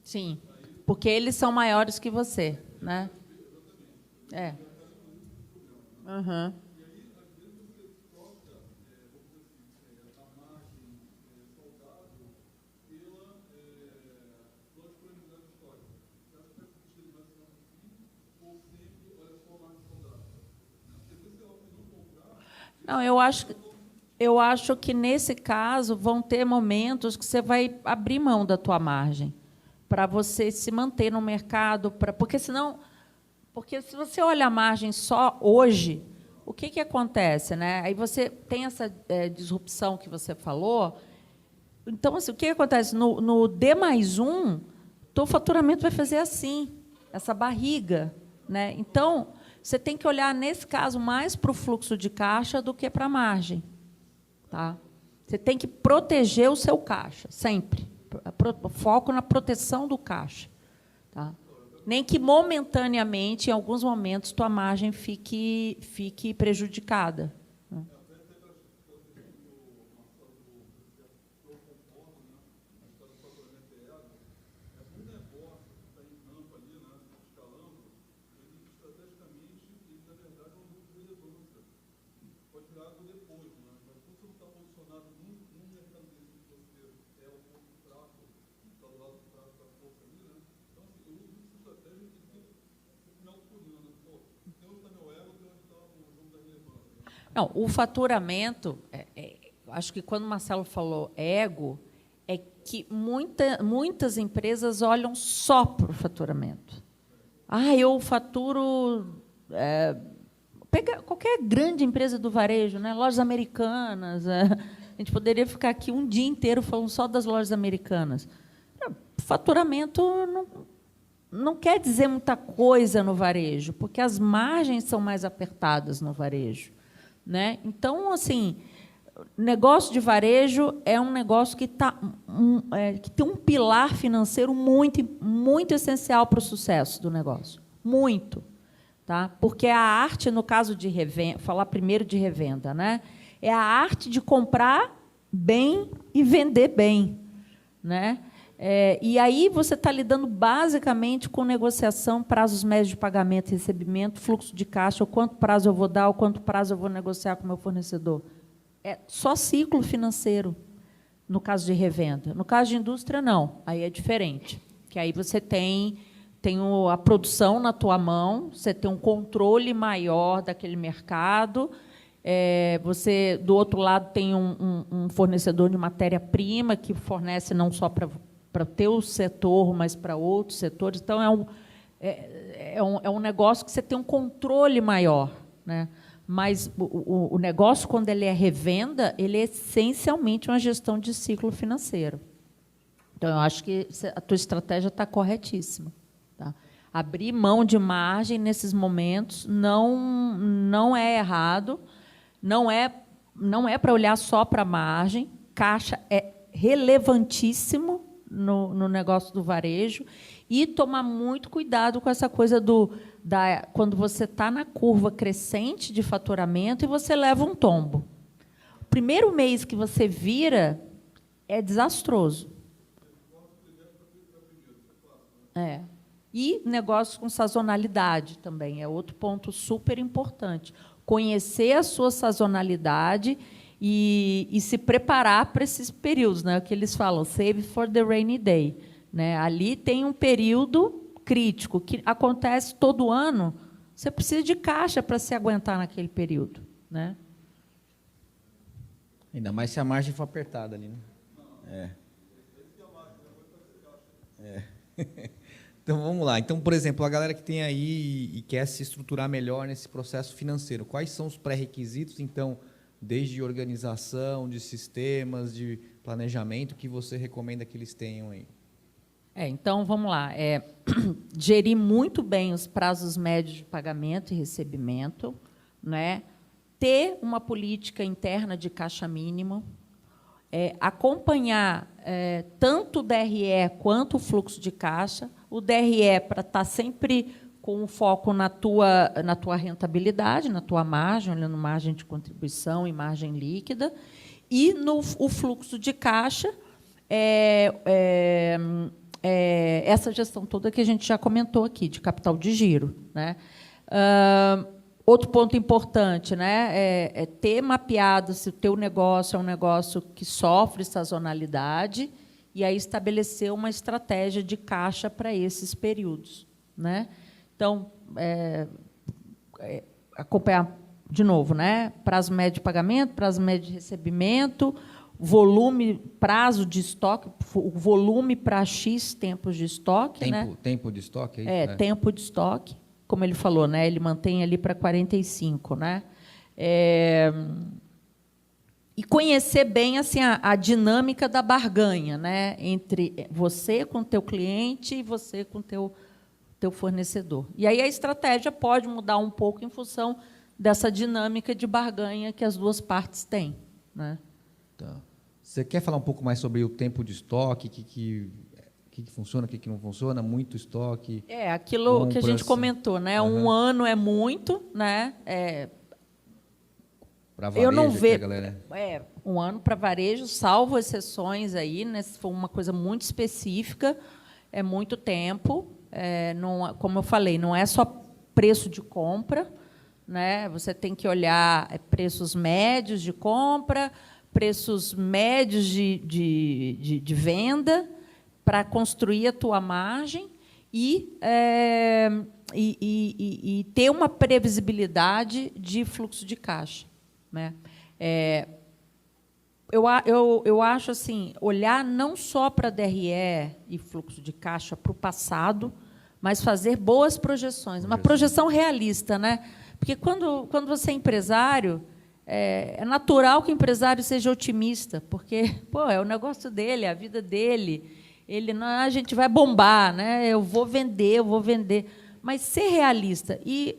Sim, porque eles são maiores que você, né? Uhum. Não, eu acho que, nesse caso, vão ter momentos que você vai abrir mão da tua margem para você se manter no mercado, porque se você olha a margem só hoje, o que acontece, né? Aí você tem essa disrupção que você falou. Então, assim, o que acontece? No D+1, teu faturamento vai fazer assim, essa barriga, né? Então, você tem que olhar, nesse caso, mais para o fluxo de caixa do que para a margem. Tá? Você tem que proteger o seu caixa, sempre. Foco na proteção do caixa. Tá? Nem que, momentaneamente, em alguns momentos, tua margem fique prejudicada. Né? Não, o faturamento, acho que quando o Marcelo falou ego, é que muitas empresas olham só para o faturamento. Eu faturo... pega qualquer grande empresa do varejo, né? Lojas Americanas. A gente poderia ficar aqui um dia inteiro falando só das lojas americanas. Faturamento não quer dizer muita coisa no varejo, porque as margens são mais apertadas no varejo. Né? Então, assim, negócio de varejo é um negócio que tem um pilar financeiro muito essencial para o sucesso do negócio. Muito. Tá? Porque a arte, no caso de revenda, falar primeiro de revenda, né? É a arte de comprar bem e vender bem. Né? E aí você está lidando basicamente com negociação, prazos médios de pagamento e recebimento, fluxo de caixa, o quanto prazo eu vou dar, o quanto prazo eu vou negociar com o meu fornecedor. É só ciclo financeiro, no caso de revenda. No caso de indústria, não. Aí é diferente. Que aí você tem a produção na tua mão, você tem um controle maior daquele mercado, você, do outro lado, tem um fornecedor de matéria-prima que fornece não só para o teu setor, mas para outros setores. Então, é um negócio que você tem um controle maior. Né? Mas o negócio, quando ele é revenda, ele é essencialmente uma gestão de ciclo financeiro. Então, eu acho que a tua estratégia está corretíssima. Tá? Abrir mão de margem nesses momentos não é errado, não é para olhar só para a margem. Caixa é relevantíssimo no negócio do varejo, e tomar muito cuidado com essa coisa quando você está na curva crescente de faturamento e você leva um tombo. O primeiro mês que você vira é desastroso. E negócios com sazonalidade também é outro ponto super importante. Conhecer a sua sazonalidade e se preparar para esses períodos, né? O que eles falam, save for the rainy day. Né? Ali tem um período crítico, que acontece todo ano, você precisa de caixa para se aguentar naquele período. Né? Ainda mais se a margem for apertada ali. Né? Então, vamos lá. Então, por exemplo, a galera que tem aí e quer se estruturar melhor nesse processo financeiro, quais são os pré-requisitos, então, desde organização, de sistemas, de planejamento, que você recomenda que eles tenham aí? Então, vamos lá. Gerir muito bem os prazos médios de pagamento e recebimento, né? Ter uma política interna de caixa mínimo, acompanhar tanto o DRE quanto o fluxo de caixa. O DRE para estar sempre com um foco na tua rentabilidade, na tua margem, olhando margem de contribuição e margem líquida, e o fluxo de caixa, essa gestão toda que a gente já comentou aqui, de capital de giro. Né? Outro ponto importante, né, é ter mapeado se o teu negócio é um negócio que sofre sazonalidade, e aí estabelecer uma estratégia de caixa para esses períodos. Né? Então, acompanhar de novo, né? Prazo médio de pagamento, prazo médio de recebimento, volume, prazo de estoque, o volume para X tempos de estoque, né? Tempo de estoque, é isso? Tempo de estoque, como ele falou, né? Ele mantém ali para 45, né? E conhecer bem assim a dinâmica da barganha, né? Entre você com o teu cliente e você com o teu fornecedor. E aí a estratégia pode mudar um pouco em função dessa dinâmica de barganha que as duas partes têm, né? Tá. Você quer falar um pouco mais sobre o tempo de estoque, o que funciona, o que não funciona, muito estoque? Aquilo que a gente comentou, né? Um ano é muito, né? Para varejo, eu não vejo, galera. Um ano para varejo, salvo exceções aí, né? Se for uma coisa muito específica, é muito tempo. Não, como eu falei, não é só preço de compra, né? Você tem que olhar preços médios de compra, preços médios de venda para construir a tua margem e ter uma previsibilidade de fluxo de caixa, né? Eu acho assim, olhar não só para DRE e fluxo de caixa para o passado, mas fazer boas projeções, uma projeção realista, né? Porque quando você é empresário, é natural que o empresário seja otimista, porque é o negócio dele, é a vida dele. Ele não, a gente vai bombar, né? Eu vou vender. Mas ser realista. E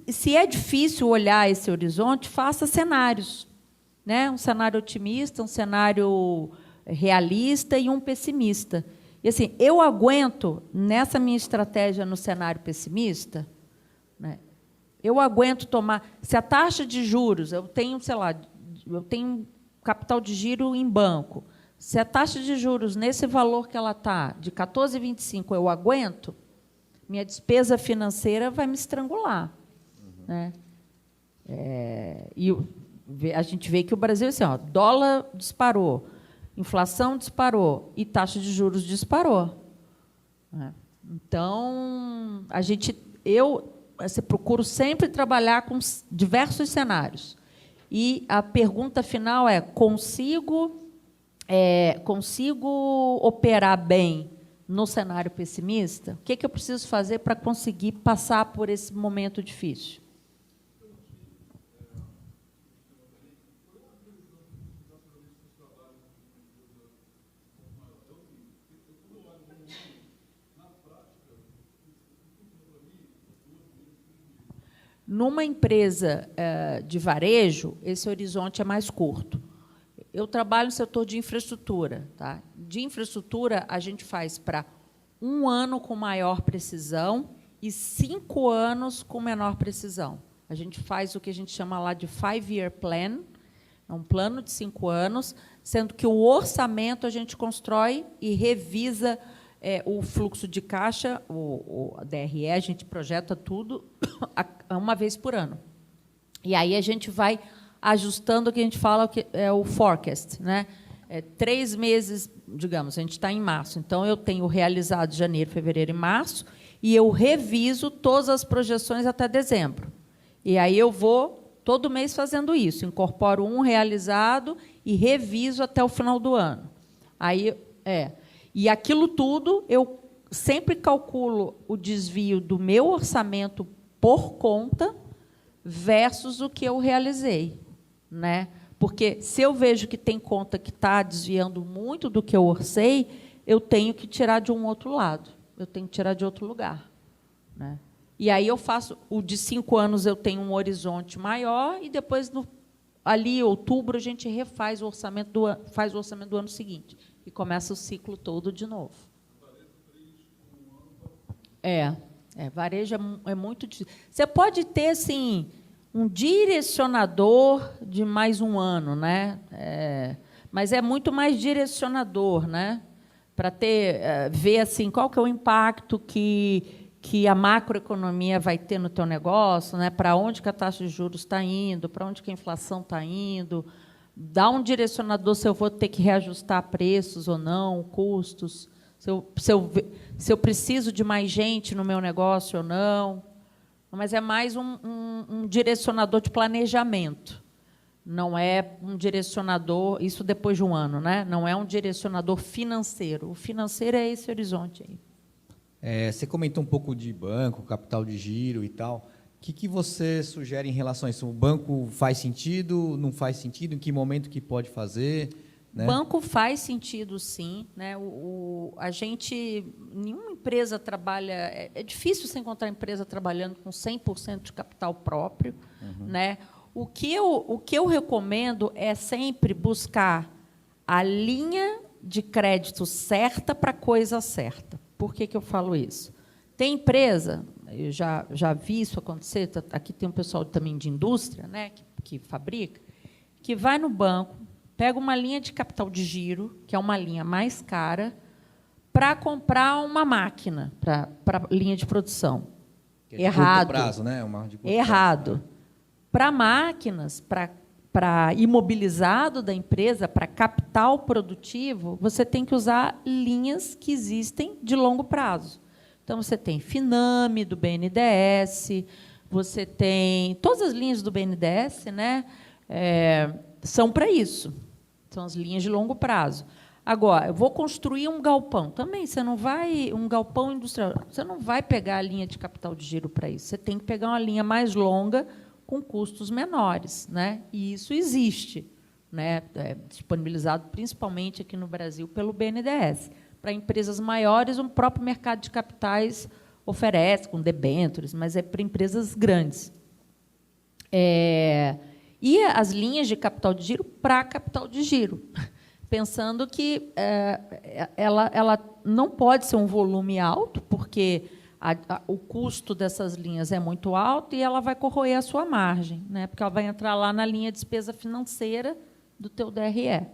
se é difícil olhar esse horizonte, faça cenários, né? Um cenário otimista, um cenário realista e um pessimista. E assim, eu aguento, nessa minha estratégia no cenário pessimista, né? Eu aguento tomar. Se a taxa de juros, eu tenho capital de giro em banco. Se a taxa de juros, nesse valor que ela está, de 14,25, eu aguento, minha despesa financeira vai me estrangular. Né? E a gente vê que o Brasil, assim, dólar disparou, inflação disparou e taxa de juros disparou. Né? Então, eu procuro sempre trabalhar com diversos cenários. E a pergunta final é: consigo operar bem no cenário pessimista? O que eu preciso fazer para conseguir passar por esse momento difícil? Numa empresa de varejo, esse horizonte é mais curto. Eu trabalho no setor de infraestrutura. Tá? De infraestrutura, a gente faz para 1 ano com maior precisão e 5 anos com menor precisão. A gente faz o que a gente chama lá de 5-year plan, é um plano de 5 anos, sendo que o orçamento a gente constrói e revisa o fluxo de caixa, o DRE, a gente projeta tudo uma vez por ano. E aí a gente vai ajustando o que a gente fala que é o forecast, né? 3 meses, digamos, a gente está em março, então eu tenho realizado janeiro, fevereiro e março, e eu reviso todas as projeções até dezembro. E aí eu vou todo mês fazendo isso, incorporo um realizado e reviso até o final do ano. E aquilo tudo eu sempre calculo o desvio do meu orçamento por conta versus o que eu realizei, né? Porque se eu vejo que tem conta que está desviando muito do que eu orcei, eu tenho que tirar de um outro lado, eu tenho que tirar de outro lugar, né? E aí eu faço o de 5 anos, eu tenho um horizonte maior e depois ali em outubro a gente refaz o orçamento faz o orçamento do ano seguinte e começa o ciclo todo de novo. Varejo é muito difícil. Você pode ter assim um direcionador de mais 1 ano, né? Mas é muito mais direcionador, né? Para ver assim qual que é o impacto que a macroeconomia vai ter no teu negócio, né? Para onde que a taxa de juros está indo, para onde que a inflação está indo, dá um direcionador se eu vou ter que reajustar preços ou não, custos, se eu preciso de mais gente no meu negócio ou não. mas é mais um direcionador de planejamento. Não é um direcionador, isso depois de um ano, né? Não é um direcionador financeiro. O financeiro é esse horizonte aí. Você comentou um pouco de banco, capital de giro e tal. O que você sugere em relação a isso? O banco faz sentido, não faz sentido? Em que momento que pode fazer? Né? Banco faz sentido, sim. Né? Nenhuma empresa trabalha... É difícil você encontrar empresa trabalhando com 100% de capital próprio. Né? O que eu recomendo é sempre buscar a linha de crédito certa para a coisa certa. Por que eu falo isso? Tem empresa, eu já vi isso acontecer, aqui tem um pessoal também de indústria, né, que fabrica, que vai no banco, pega uma linha de capital de giro, que é uma linha mais cara, para comprar uma máquina para linha de produção. Que é de Errado. curto prazo, né? Errado. Para máquinas, para imobilizado da empresa, para capital produtivo, você tem que usar linhas que existem de longo prazo. Então, você tem Finame, do BNDES, você tem... Todas as linhas do BNDES, né, são para isso. São as linhas de longo prazo. Agora, eu vou construir um galpão. Também, você não vai... Um galpão industrial. Você não vai pegar a linha de capital de giro para isso. Você tem que pegar uma linha mais longa, com custos menores, né? E isso existe, né? Disponibilizado principalmente aqui no Brasil pelo BNDES. Para empresas maiores, o próprio mercado de capitais oferece, com debêntures, mas é para empresas grandes. E as linhas de capital de giro para capital de giro, pensando que ela não pode ser um volume alto, porque o custo dessas linhas é muito alto e ela vai corroer a sua margem, né? Porque ela vai entrar lá na linha de despesa financeira do teu DRE.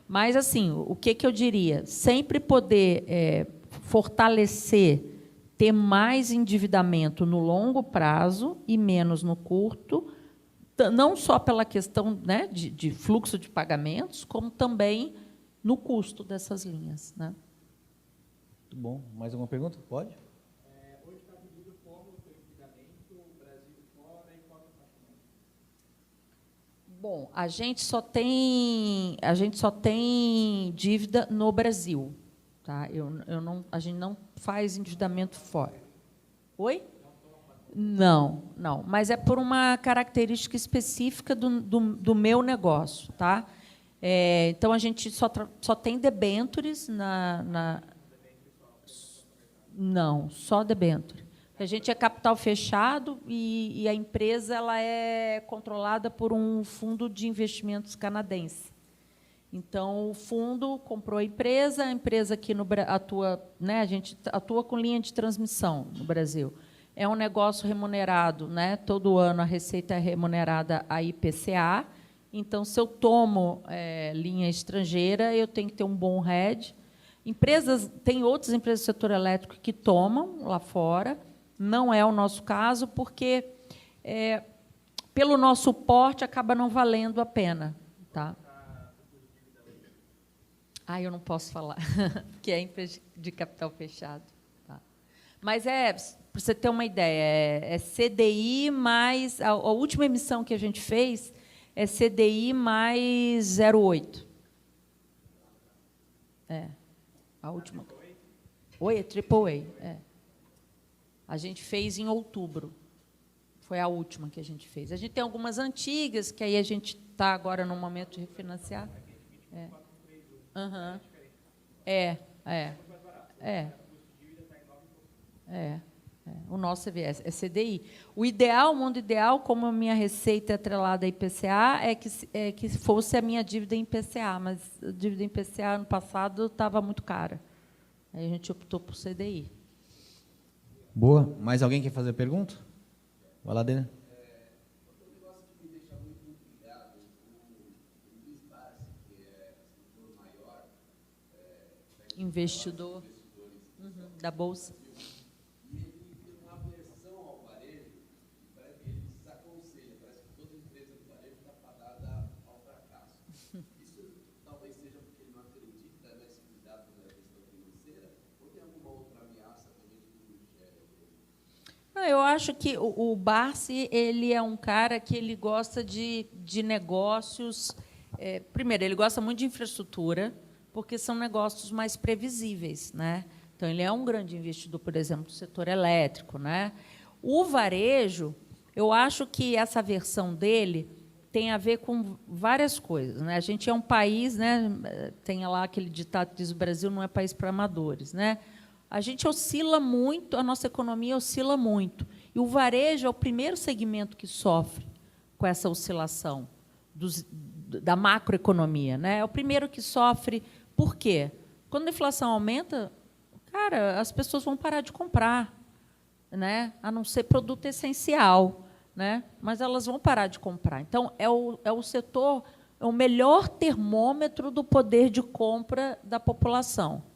Mas, assim, o que eu diria? Sempre poder fortalecer, ter mais endividamento no longo prazo e menos no curto, não só pela questão, né, de fluxo de pagamentos, como também no custo dessas linhas, né? Muito bom. Mais alguma pergunta? Pode? Hoje está dividido como o seu endividamento, Brasil fora e qual é o tamanho? Bom, a gente só tem dívida no Brasil, tá? A gente não faz endividamento fora. Oi? Não. Mas é por uma característica específica do meu negócio, tá? Então a gente só tem debêntures Não, só debênture. A gente é capital fechado e a empresa ela é controlada por um fundo de investimentos canadense. Então, o fundo comprou a empresa aqui atua, né, a gente atua com linha de transmissão no Brasil. É um negócio remunerado, né, todo ano a receita é remunerada a IPCA. Então, se eu tomo linha estrangeira, eu tenho que ter um bom hedge. Tem outras empresas do setor elétrico que tomam lá fora, não é o nosso caso, porque, pelo nosso porte, acaba não valendo a pena. Tá? Eu não posso falar, porque é empresa de capital fechado. Tá? Mas, para você ter uma ideia, é CDI mais... A última emissão que a gente fez é CDI mais 0,8. A última. Oi, é AAA. A gente fez em outubro. Foi a última que a gente fez. A gente tem algumas antigas, que aí a gente está agora no momento de refinanciar. O nosso é CDI. O mundo ideal, como a minha receita é atrelada a IPCA, é que fosse a minha dívida em IPCA, mas a dívida em IPCA ano passado estava muito cara. Aí a gente optou por CDI. Boa. Mais alguém quer fazer pergunta? Vai lá, Dena. Investidor da Bolsa. Não, eu acho que o Barsi, ele é um cara que ele gosta de negócios. Primeiro, ele gosta muito de infraestrutura, porque são negócios mais previsíveis, né? Então, ele é um grande investidor, por exemplo, do setor elétrico, né? O varejo, eu acho que essa versão dele tem a ver com várias coisas, né? A gente é um país, né? Tem lá aquele ditado que diz: o Brasil não é país para amadores, né? A gente oscila muito, a nossa economia oscila muito. E o varejo é o primeiro segmento que sofre com essa oscilação da macroeconomia, né? É o primeiro que sofre. Por quê? Quando a inflação aumenta, cara, as pessoas vão parar de comprar, né? A não ser produto essencial, né? Mas elas vão parar de comprar. Então, é o setor, é o melhor termômetro do poder de compra da população.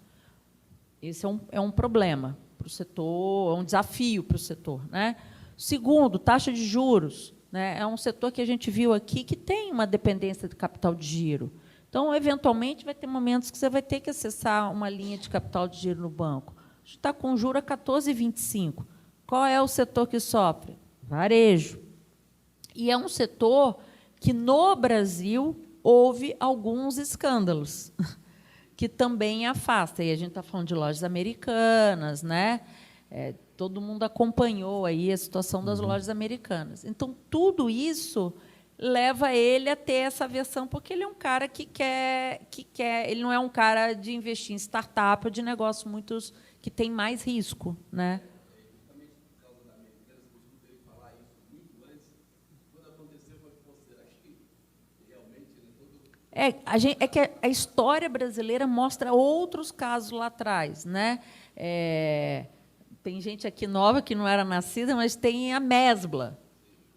Esse é um problema para o setor, é um desafio para o setor, né? Segundo, taxa de juros, né? É um setor que a gente viu aqui que tem uma dependência de capital de giro. Então, eventualmente, vai ter momentos que você vai ter que acessar uma linha de capital de giro no banco. A gente está com juros a 14,25. Qual é o setor que sofre? Varejo. E é um setor que, no Brasil, houve alguns escândalos que também afasta. E a gente está falando de lojas americanas, né? Todo mundo acompanhou aí a situação das lojas americanas. Então, tudo isso leva ele a ter essa versão, porque ele é um cara que quer, ele não é um cara de investir em startup ou de negócio muitos que tem mais risco, né? É que a história brasileira mostra outros casos lá atrás, né? Tem gente aqui nova que não era nascida, mas tem a Mesbla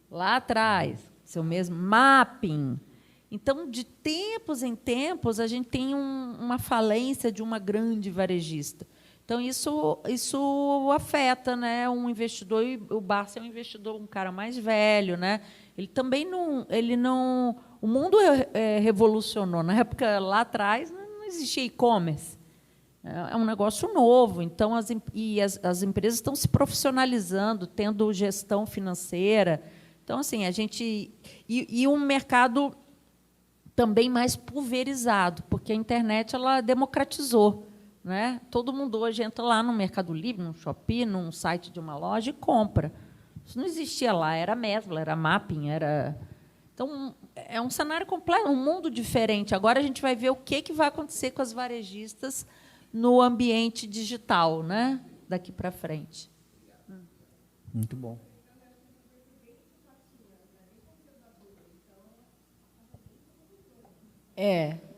lá atrás, seu mesmo mapping. Então, de tempos em tempos, a gente tem uma falência de uma grande varejista. Então, isso afeta, né, um investidor. E o Barsi é um investidor, um cara mais velho, né? Ele também não. O mundo revolucionou. Na época lá atrás não existia e-commerce. É um negócio novo. Então, as empresas estão se profissionalizando, tendo gestão financeira. Então, assim, a gente e um mercado também mais pulverizado, porque a internet ela democratizou, né? Todo mundo hoje entra lá no Mercado Livre, no Shopee, num site de uma loja e compra. Isso não existia lá, era Mesbla, era Mapping, era. Então, é um cenário completo, um mundo diferente. Agora a gente vai ver o que vai acontecer com as varejistas no ambiente digital, né? Daqui para frente. Muito bom.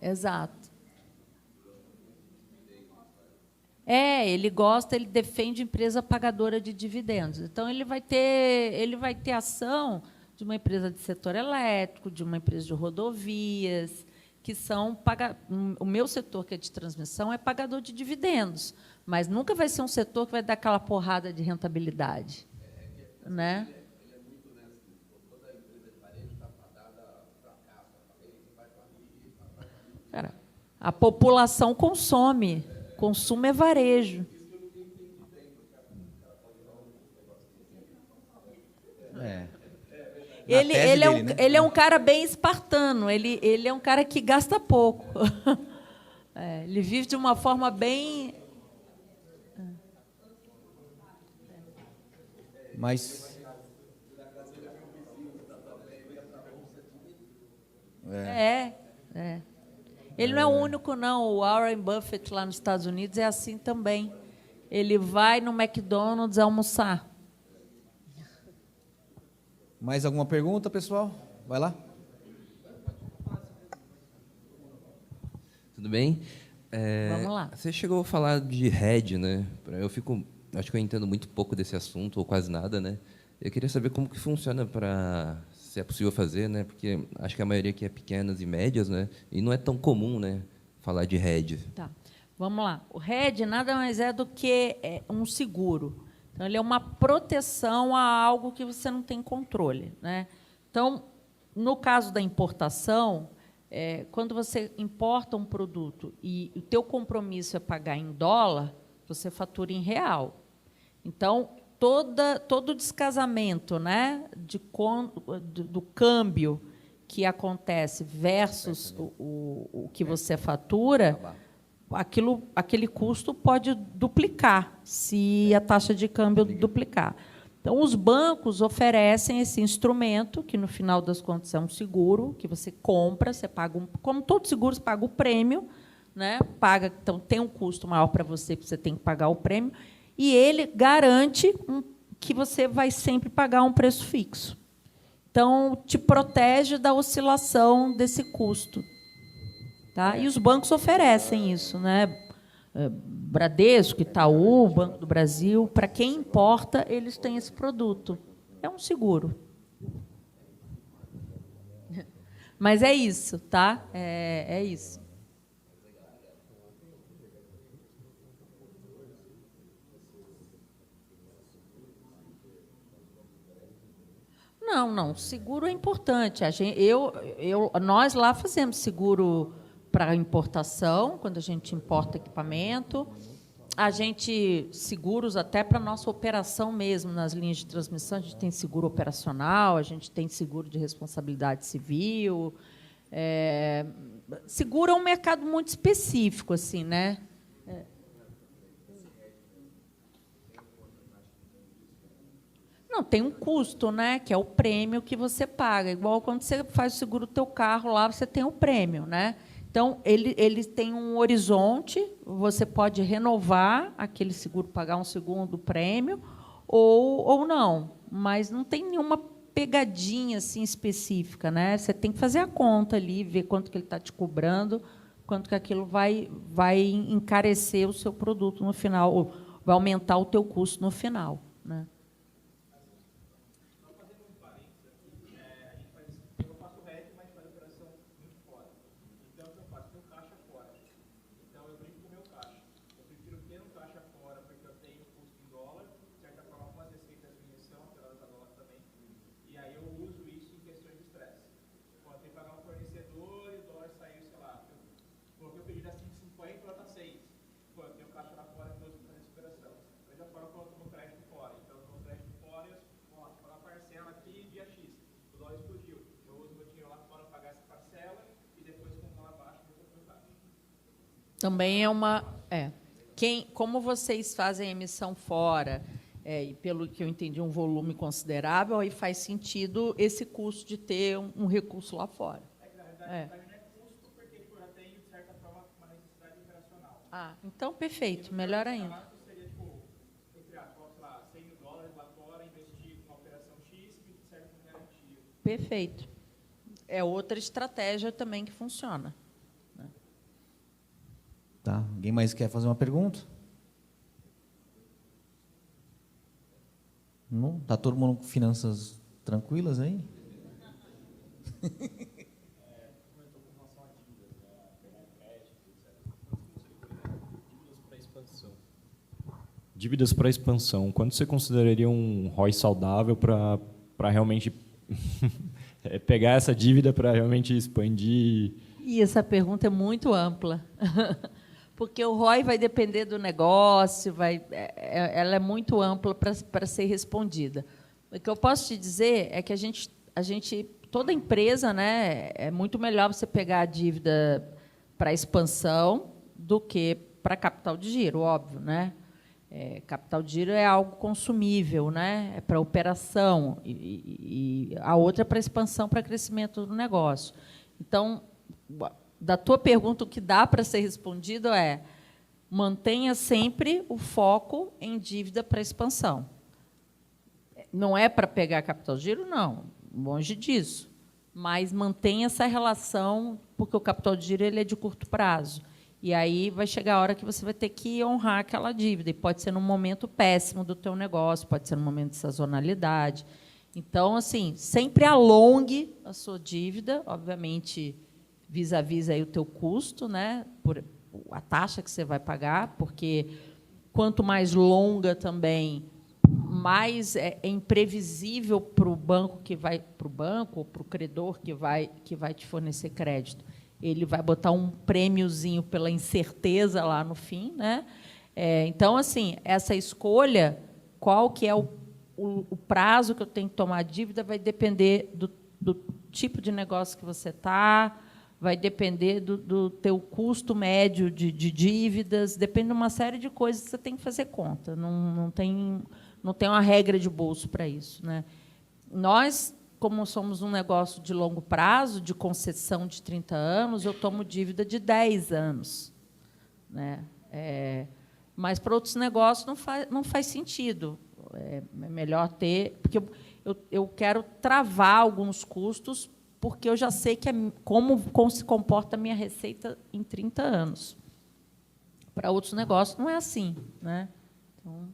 Exato. Ele gosta, ele defende empresa pagadora de dividendos. Então, ele vai ter ação de uma empresa de setor elétrico, de uma empresa de rodovias, que são o meu setor, que é de transmissão, é pagador de dividendos, mas nunca vai ser um setor que vai dar aquela porrada de rentabilidade, né? Cara, a população consome, consumo é varejo. Ele é um cara bem espartano, ele é um cara que gasta pouco. Ele vive de uma forma bem... Mas... Ele não é o único, não. O Warren Buffett, lá nos Estados Unidos, é assim também. Ele vai no McDonald's almoçar. Mais alguma pergunta, pessoal? Vai lá. Tudo bem? Vamos lá. Você chegou a falar de hedge, né? Acho que eu entendo muito pouco desse assunto, ou quase nada, né? Eu queria saber como que funciona se é possível fazer, né? Porque acho que a maioria aqui é pequenas e médias, né? E não é tão comum, né? Falar de hedge. Tá. Vamos lá. O hedge nada mais é do que um seguro. Então, ele é uma proteção a algo que você não tem controle, né? Então, no caso da importação, quando você importa um produto e o teu compromisso é pagar em dólar, você fatura em real. Então, todo o descasamento, né, do câmbio que acontece versus o que você fatura, aquele custo pode duplicar se a taxa de câmbio duplicar. Então, os bancos oferecem esse instrumento, que, no final das contas, é um seguro, que você compra, você paga como todo seguro, você paga o prêmio, né? Então, tem um custo maior para você tem que pagar o prêmio, e ele garante que você vai sempre pagar um preço fixo. Então, te protege da oscilação desse custo. Tá? E os bancos oferecem isso, né? Bradesco, Itaú, Banco do Brasil, para quem importa, eles têm esse produto. É um seguro. Mas é isso, tá? É isso. Não, seguro é importante. Nós lá fazemos seguro para importação, quando a gente importa equipamento. A gente seguros até para a nossa operação mesmo, nas linhas de transmissão. A gente tem seguro operacional, a gente tem seguro de responsabilidade civil. Seguro é um mercado muito específico, assim, né? Não, tem um custo, né, que é o prêmio que você paga. Igual quando você faz o seguro do teu carro, lá você tem o prêmio, né? Então, ele tem um horizonte, você pode renovar aquele seguro, pagar um segundo prêmio, ou não. Mas não tem nenhuma pegadinha assim, específica, né? Você tem que fazer a conta ali, ver quanto que ele está te cobrando, quanto que aquilo vai encarecer o seu produto no final, ou vai aumentar o teu custo no final, né? Também é uma... como vocês fazem a emissão fora, e pelo que eu entendi, um volume considerável, aí faz sentido esse custo de ter um recurso lá fora. Na verdade, não é custo, porque ele já tem, de certa forma, uma necessidade operacional. Então, perfeito, melhor ainda. Seria, entre aspas, sei lá, $100 lá fora, investir numa operação X, que serve como garantia. Perfeito. É outra estratégia também que funciona. Tá. Alguém mais quer fazer uma pergunta? Não? Tá todo mundo com finanças tranquilas aí? Dívidas para expansão. Quanto você consideraria um ROI saudável para realmente pegar essa dívida para realmente expandir? E essa pergunta é muito ampla. Porque o ROI vai depender do negócio, ela é muito ampla para ser respondida. O que eu posso te dizer é que a gente toda empresa, né, é muito melhor você pegar a dívida para expansão do que para capital de giro, óbvio, né? Capital de giro é algo consumível, né? É para operação, e a outra é para expansão, para crescimento do negócio. Então, da tua pergunta, o que dá para ser respondido é: mantenha sempre o foco em dívida para expansão. Não é para pegar capital de giro, não, longe disso. Mas mantenha essa relação, porque o capital de giro ele é de curto prazo. E aí vai chegar a hora que você vai ter que honrar aquela dívida. E pode ser num momento péssimo do teu negócio, pode ser num momento de sazonalidade. Então, assim, sempre alongue a sua dívida, obviamente, vis-à-vis aí o teu custo, né, por a taxa que você vai pagar, porque quanto mais longa também, mais é imprevisível para o banco ou para o credor que vai te fornecer crédito. Ele vai botar um prêmiozinho pela incerteza lá no fim, né? Então, assim, essa escolha qual que é o prazo que eu tenho que tomar a dívida vai depender do tipo de negócio que você está, vai depender do teu custo médio de dívidas, depende de uma série de coisas que você tem que fazer conta. Não tem uma regra de bolso para isso, né? Nós, como somos um negócio de longo prazo, de concessão de 30 anos, eu tomo dívida de 10 anos, né? Mas para outros negócios não faz sentido. É melhor ter, porque eu quero travar alguns custos, porque eu já sei que como se comporta a minha receita em 30 anos. Para outros negócios não é assim, né? Então...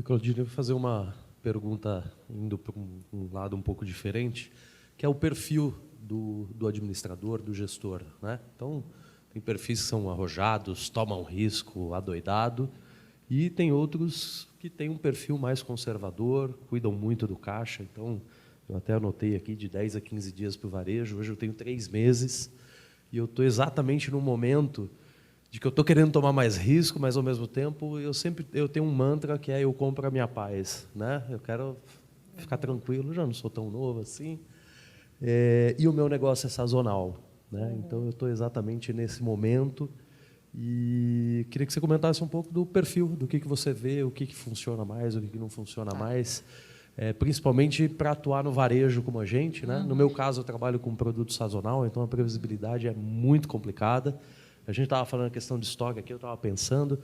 Claudine, eu vou fazer uma pergunta indo para um lado um pouco diferente, que é o perfil do administrador, do gestor, né? Então, tem perfis que são arrojados, tomam risco, adoidado, e tem outros que têm um perfil mais conservador, cuidam muito do caixa. Então, eu até anotei aqui de 10 a 15 dias para o varejo, hoje eu tenho 3 meses, e eu estou exatamente no momento de que eu estou querendo tomar mais risco, mas, ao mesmo tempo, eu tenho um mantra que é eu compro a minha paz, né? Eu quero ficar tranquilo, já não sou tão novo assim, e o meu negócio é sazonal, né? Então, eu estou exatamente nesse momento e queria que você comentasse um pouco do perfil, do que você vê, o que funciona mais, o que não funciona mais, principalmente para atuar no varejo como a gente, né? No meu caso, eu trabalho com produto sazonal, então a previsibilidade é muito complicada. A gente estava falando a questão de estoque aqui, eu estava pensando,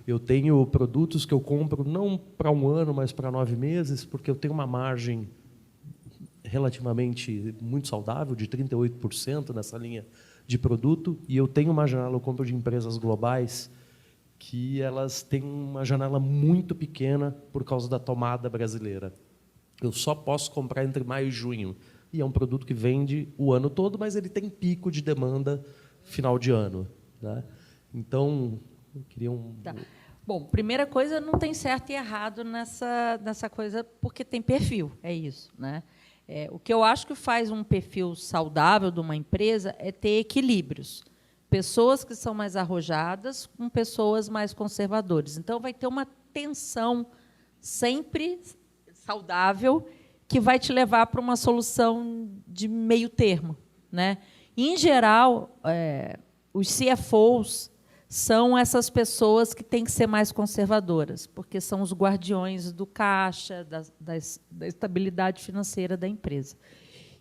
eu tenho produtos que eu compro não para 1 ano, mas para 9 meses, porque eu tenho uma margem relativamente muito saudável, de 38% nessa linha de produto, e eu tenho uma janela, eu compro de empresas globais, que elas têm uma janela muito pequena por causa da tomada brasileira. Eu só posso comprar entre maio e junho, e é um produto que vende o ano todo, mas ele tem pico de demanda final de ano, né? Então, eu queria Tá. Bom, primeira coisa, não tem certo e errado nessa coisa, porque tem perfil, é isso, né? O que eu acho que faz um perfil saudável de uma empresa é ter equilíbrios. Pessoas que são mais arrojadas com pessoas mais conservadoras. Então, vai ter uma tensão sempre saudável que vai te levar para uma solução de meio termo, né? Em geral, os CFOs são essas pessoas que têm que ser mais conservadoras, porque são os guardiões do caixa, da estabilidade financeira da empresa.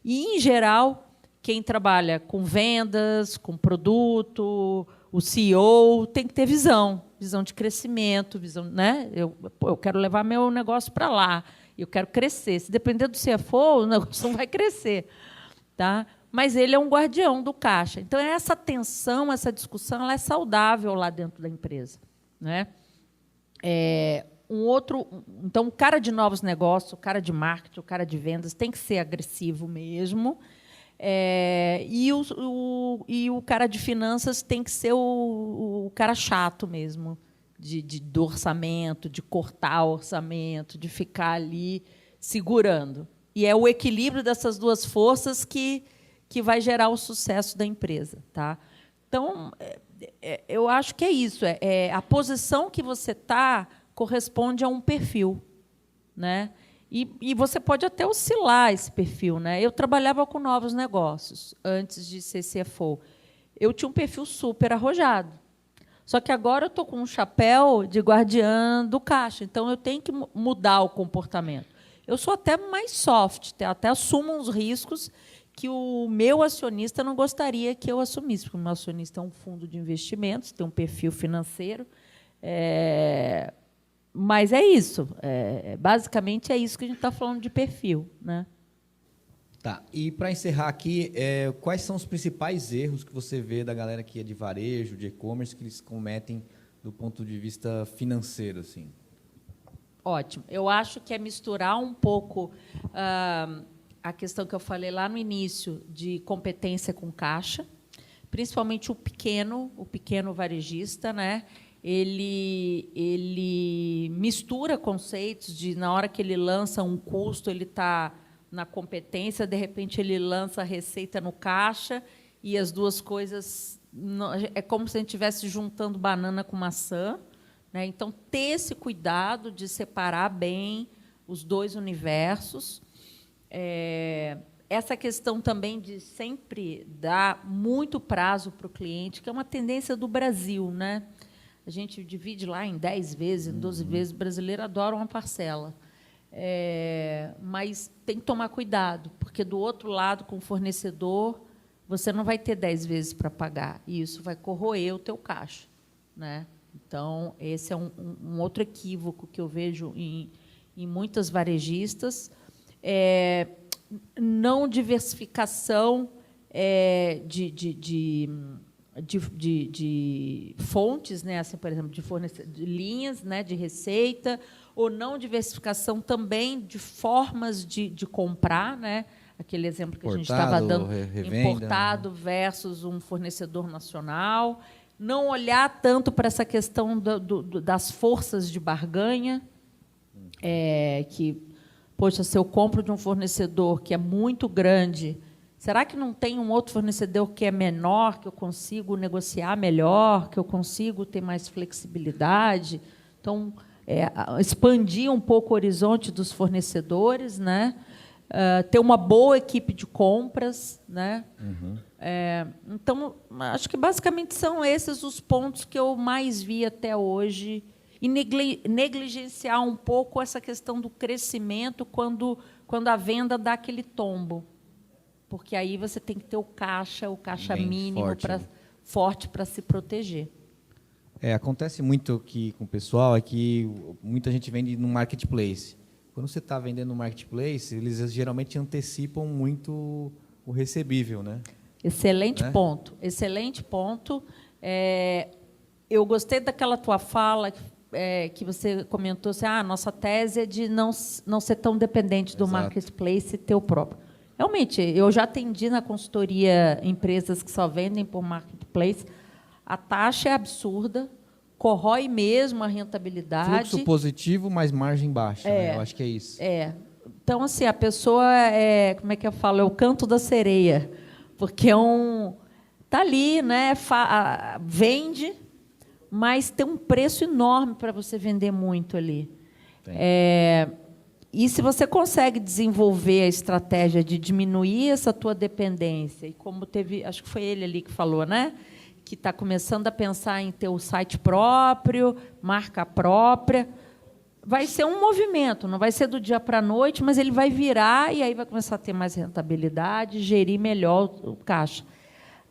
E, em geral, quem trabalha com vendas, com produto, o CEO, tem que ter visão de crescimento, né? Eu quero levar meu negócio para lá, eu quero crescer. Se depender do CFO, o negócio não vai crescer, tá? Mas ele é um guardião do caixa. Então, essa tensão, essa discussão, ela é saudável lá dentro da empresa, né? Então, o cara de novos negócios, o cara de marketing, o cara de vendas tem que ser agressivo mesmo. E o cara de finanças tem que ser o cara chato mesmo, do orçamento, de cortar o orçamento, de ficar ali segurando. E é o equilíbrio dessas duas forças que vai gerar o sucesso da empresa, tá? Então, eu acho que é isso. A posição que você está corresponde a um perfil, né? E você pode até oscilar esse perfil, né? Eu trabalhava com novos negócios antes de ser CFO. Eu tinha um perfil super arrojado. Só que agora eu estou com um chapéu de guardiã do caixa, então eu tenho que mudar o comportamento. Eu sou até mais soft, até assumo uns riscos que o meu acionista não gostaria que eu assumisse, porque o meu acionista é um fundo de investimentos, tem um perfil financeiro. Mas é isso. Basicamente, é isso que a gente está falando de perfil, né? Tá. E, para encerrar aqui, quais são os principais erros que você vê da galera que é de varejo, de e-commerce, que eles cometem do ponto de vista financeiro, assim? Ótimo. Eu acho que é misturar um pouco a questão que eu falei lá no início de competência com caixa, principalmente o pequeno varejista, né? Ele mistura conceitos de, na hora que ele lança um custo, ele está na competência, de repente ele lança a receita no caixa e as duas coisas é como se a gente estivesse juntando banana com maçã, né? Então, ter esse cuidado de separar bem os dois universos. Essa questão também de sempre dar muito prazo para o cliente, que é uma tendência do Brasil, né? A gente divide lá em 10 vezes, em 12 vezes. O brasileiro adora uma parcela. Mas tem que tomar cuidado, porque, do outro lado, com o fornecedor, você não vai ter 10 vezes para pagar, e isso vai corroer o teu caixa, né? Então, esse é um outro equívoco que eu vejo em muitas varejistas. Não diversificação de fontes, né? Assim, por exemplo, de linhas, né? De receita, ou não diversificação também de formas de comprar, né? Aquele exemplo que a gente estava dando, revenda, importado versus um fornecedor nacional. Não olhar tanto para essa questão das forças de barganha, que, poxa, se eu compro de um fornecedor que é muito grande, será que não tem um outro fornecedor que é menor, que eu consigo negociar melhor, que eu consigo ter mais flexibilidade? Então, expandir um pouco o horizonte dos fornecedores, né? Ter uma boa equipe de compras, né? Então, acho que basicamente são esses os pontos que eu mais vi até hoje, e negligenciar um pouco essa questão do crescimento quando a venda dá aquele tombo, porque aí você tem que ter o caixa bem mínimo forte para se proteger. Acontece muito aqui com o pessoal, que muita gente vende no marketplace. Quando você está vendendo no marketplace, eles geralmente antecipam muito o recebível, né? Excelente ponto. Excelente ponto. Eu gostei daquela tua fala, que você comentou assim, nossa tese é de não ser tão dependente do marketplace e ter o próprio. Realmente, eu já atendi na consultoria empresas que só vendem por marketplace. A taxa é absurda, corrói mesmo a rentabilidade. Fluxo positivo, mas margem baixa, né? Eu acho que é isso. Então, assim, a pessoa como é que eu falo? É o canto da sereia, porque está ali, né? Vende, mas tem um preço enorme para você vender muito ali. E se você consegue desenvolver a estratégia de diminuir essa tua dependência, e como teve, acho que foi ele ali que falou, né? Que está começando a pensar em ter o site próprio, marca própria, vai ser um movimento, não vai ser do dia para a noite, mas ele vai virar e aí vai começar a ter mais rentabilidade, gerir melhor o caixa.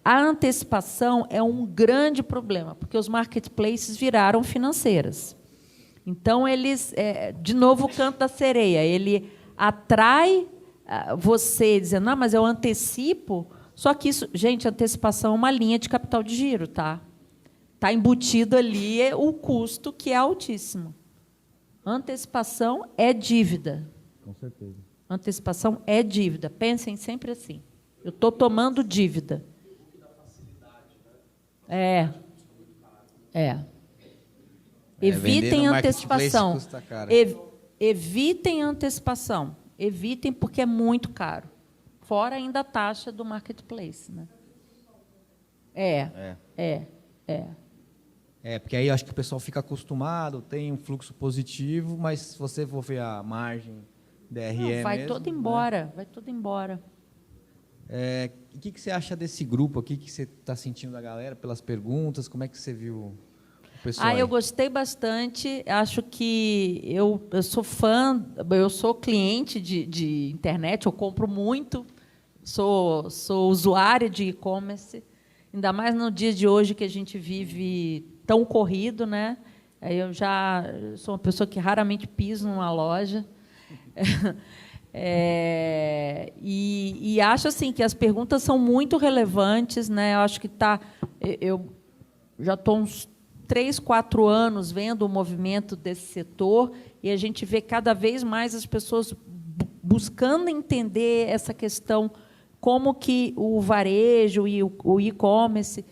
A antecipação é um grande problema, porque os marketplaces viraram financeiras. Então, eles, de novo, o canto da sereia, ele atrai você dizendo, mas eu antecipo. Só que isso, gente, antecipação é uma linha de capital de giro, tá? Está embutido ali o custo, que é altíssimo. Antecipação é dívida. Com certeza. Antecipação é dívida. Pensem sempre assim. Eu estou tomando dívida. Evitem antecipação. Evitem antecipação. Evitem, porque é muito caro. Fora ainda a taxa do marketplace, né? Porque aí acho que o pessoal fica acostumado, tem um fluxo positivo, mas se você for ver a margem DRE vai mesmo, todo embora, vai todo embora. O que você acha desse grupo aqui, que você está sentindo da galera, pelas perguntas? Como é que você viu o pessoal? Eu gostei bastante. Acho que eu sou fã, eu sou cliente de internet, eu compro muito, sou usuária de e-commerce, ainda mais no dia de hoje que a gente vive tão corrido, né? Eu já sou uma pessoa que raramente piso numa loja. E acho assim que as perguntas são muito relevantes, né? Eu acho que eu já estou uns 3, 4 anos vendo o movimento desse setor, e a gente vê cada vez mais as pessoas buscando entender essa questão, como que o varejo e o e-commerce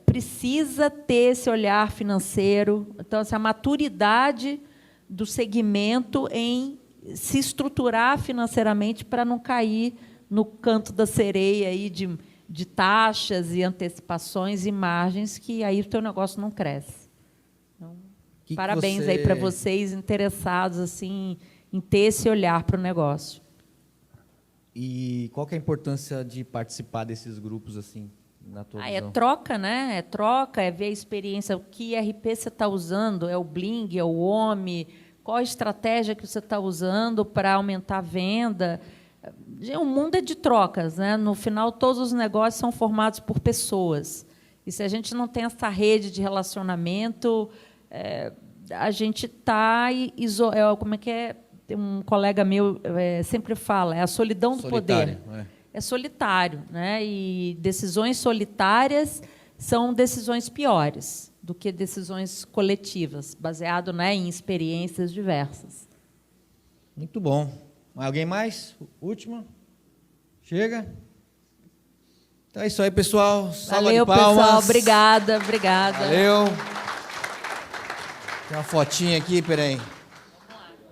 precisa ter esse olhar financeiro. Então, a maturidade do segmento em se estruturar financeiramente para não cair no canto da sereia aí de de taxas e antecipações e margens que aí o teu negócio não cresce. Então, Que parabéns você- aí para vocês interessados assim em ter esse olhar para o negócio. E qual que é a importância de participar desses grupos assim, na tua É visão? troca, né? É troca, é ver a experiência, o que RP você está usando, é o Bling, é o OMI, qual a estratégia que você está usando para aumentar a venda. O mundo é de trocas, né? No final, todos os negócios são formados por pessoas. E se a gente não tem essa rede de relacionamento, a gente está como é que é? Tem um colega meu sempre fala, é a solidão do Solitário, poder. É solitário, né? E decisões solitárias são decisões piores do que decisões coletivas, baseado, né, em experiências diversas. Muito bom. Alguém mais? Última? Chega? Então é isso aí, pessoal. Salva Valeu, de palmas. pessoal. Obrigada, obrigada. Valeu. Tem uma fotinha aqui, peraí.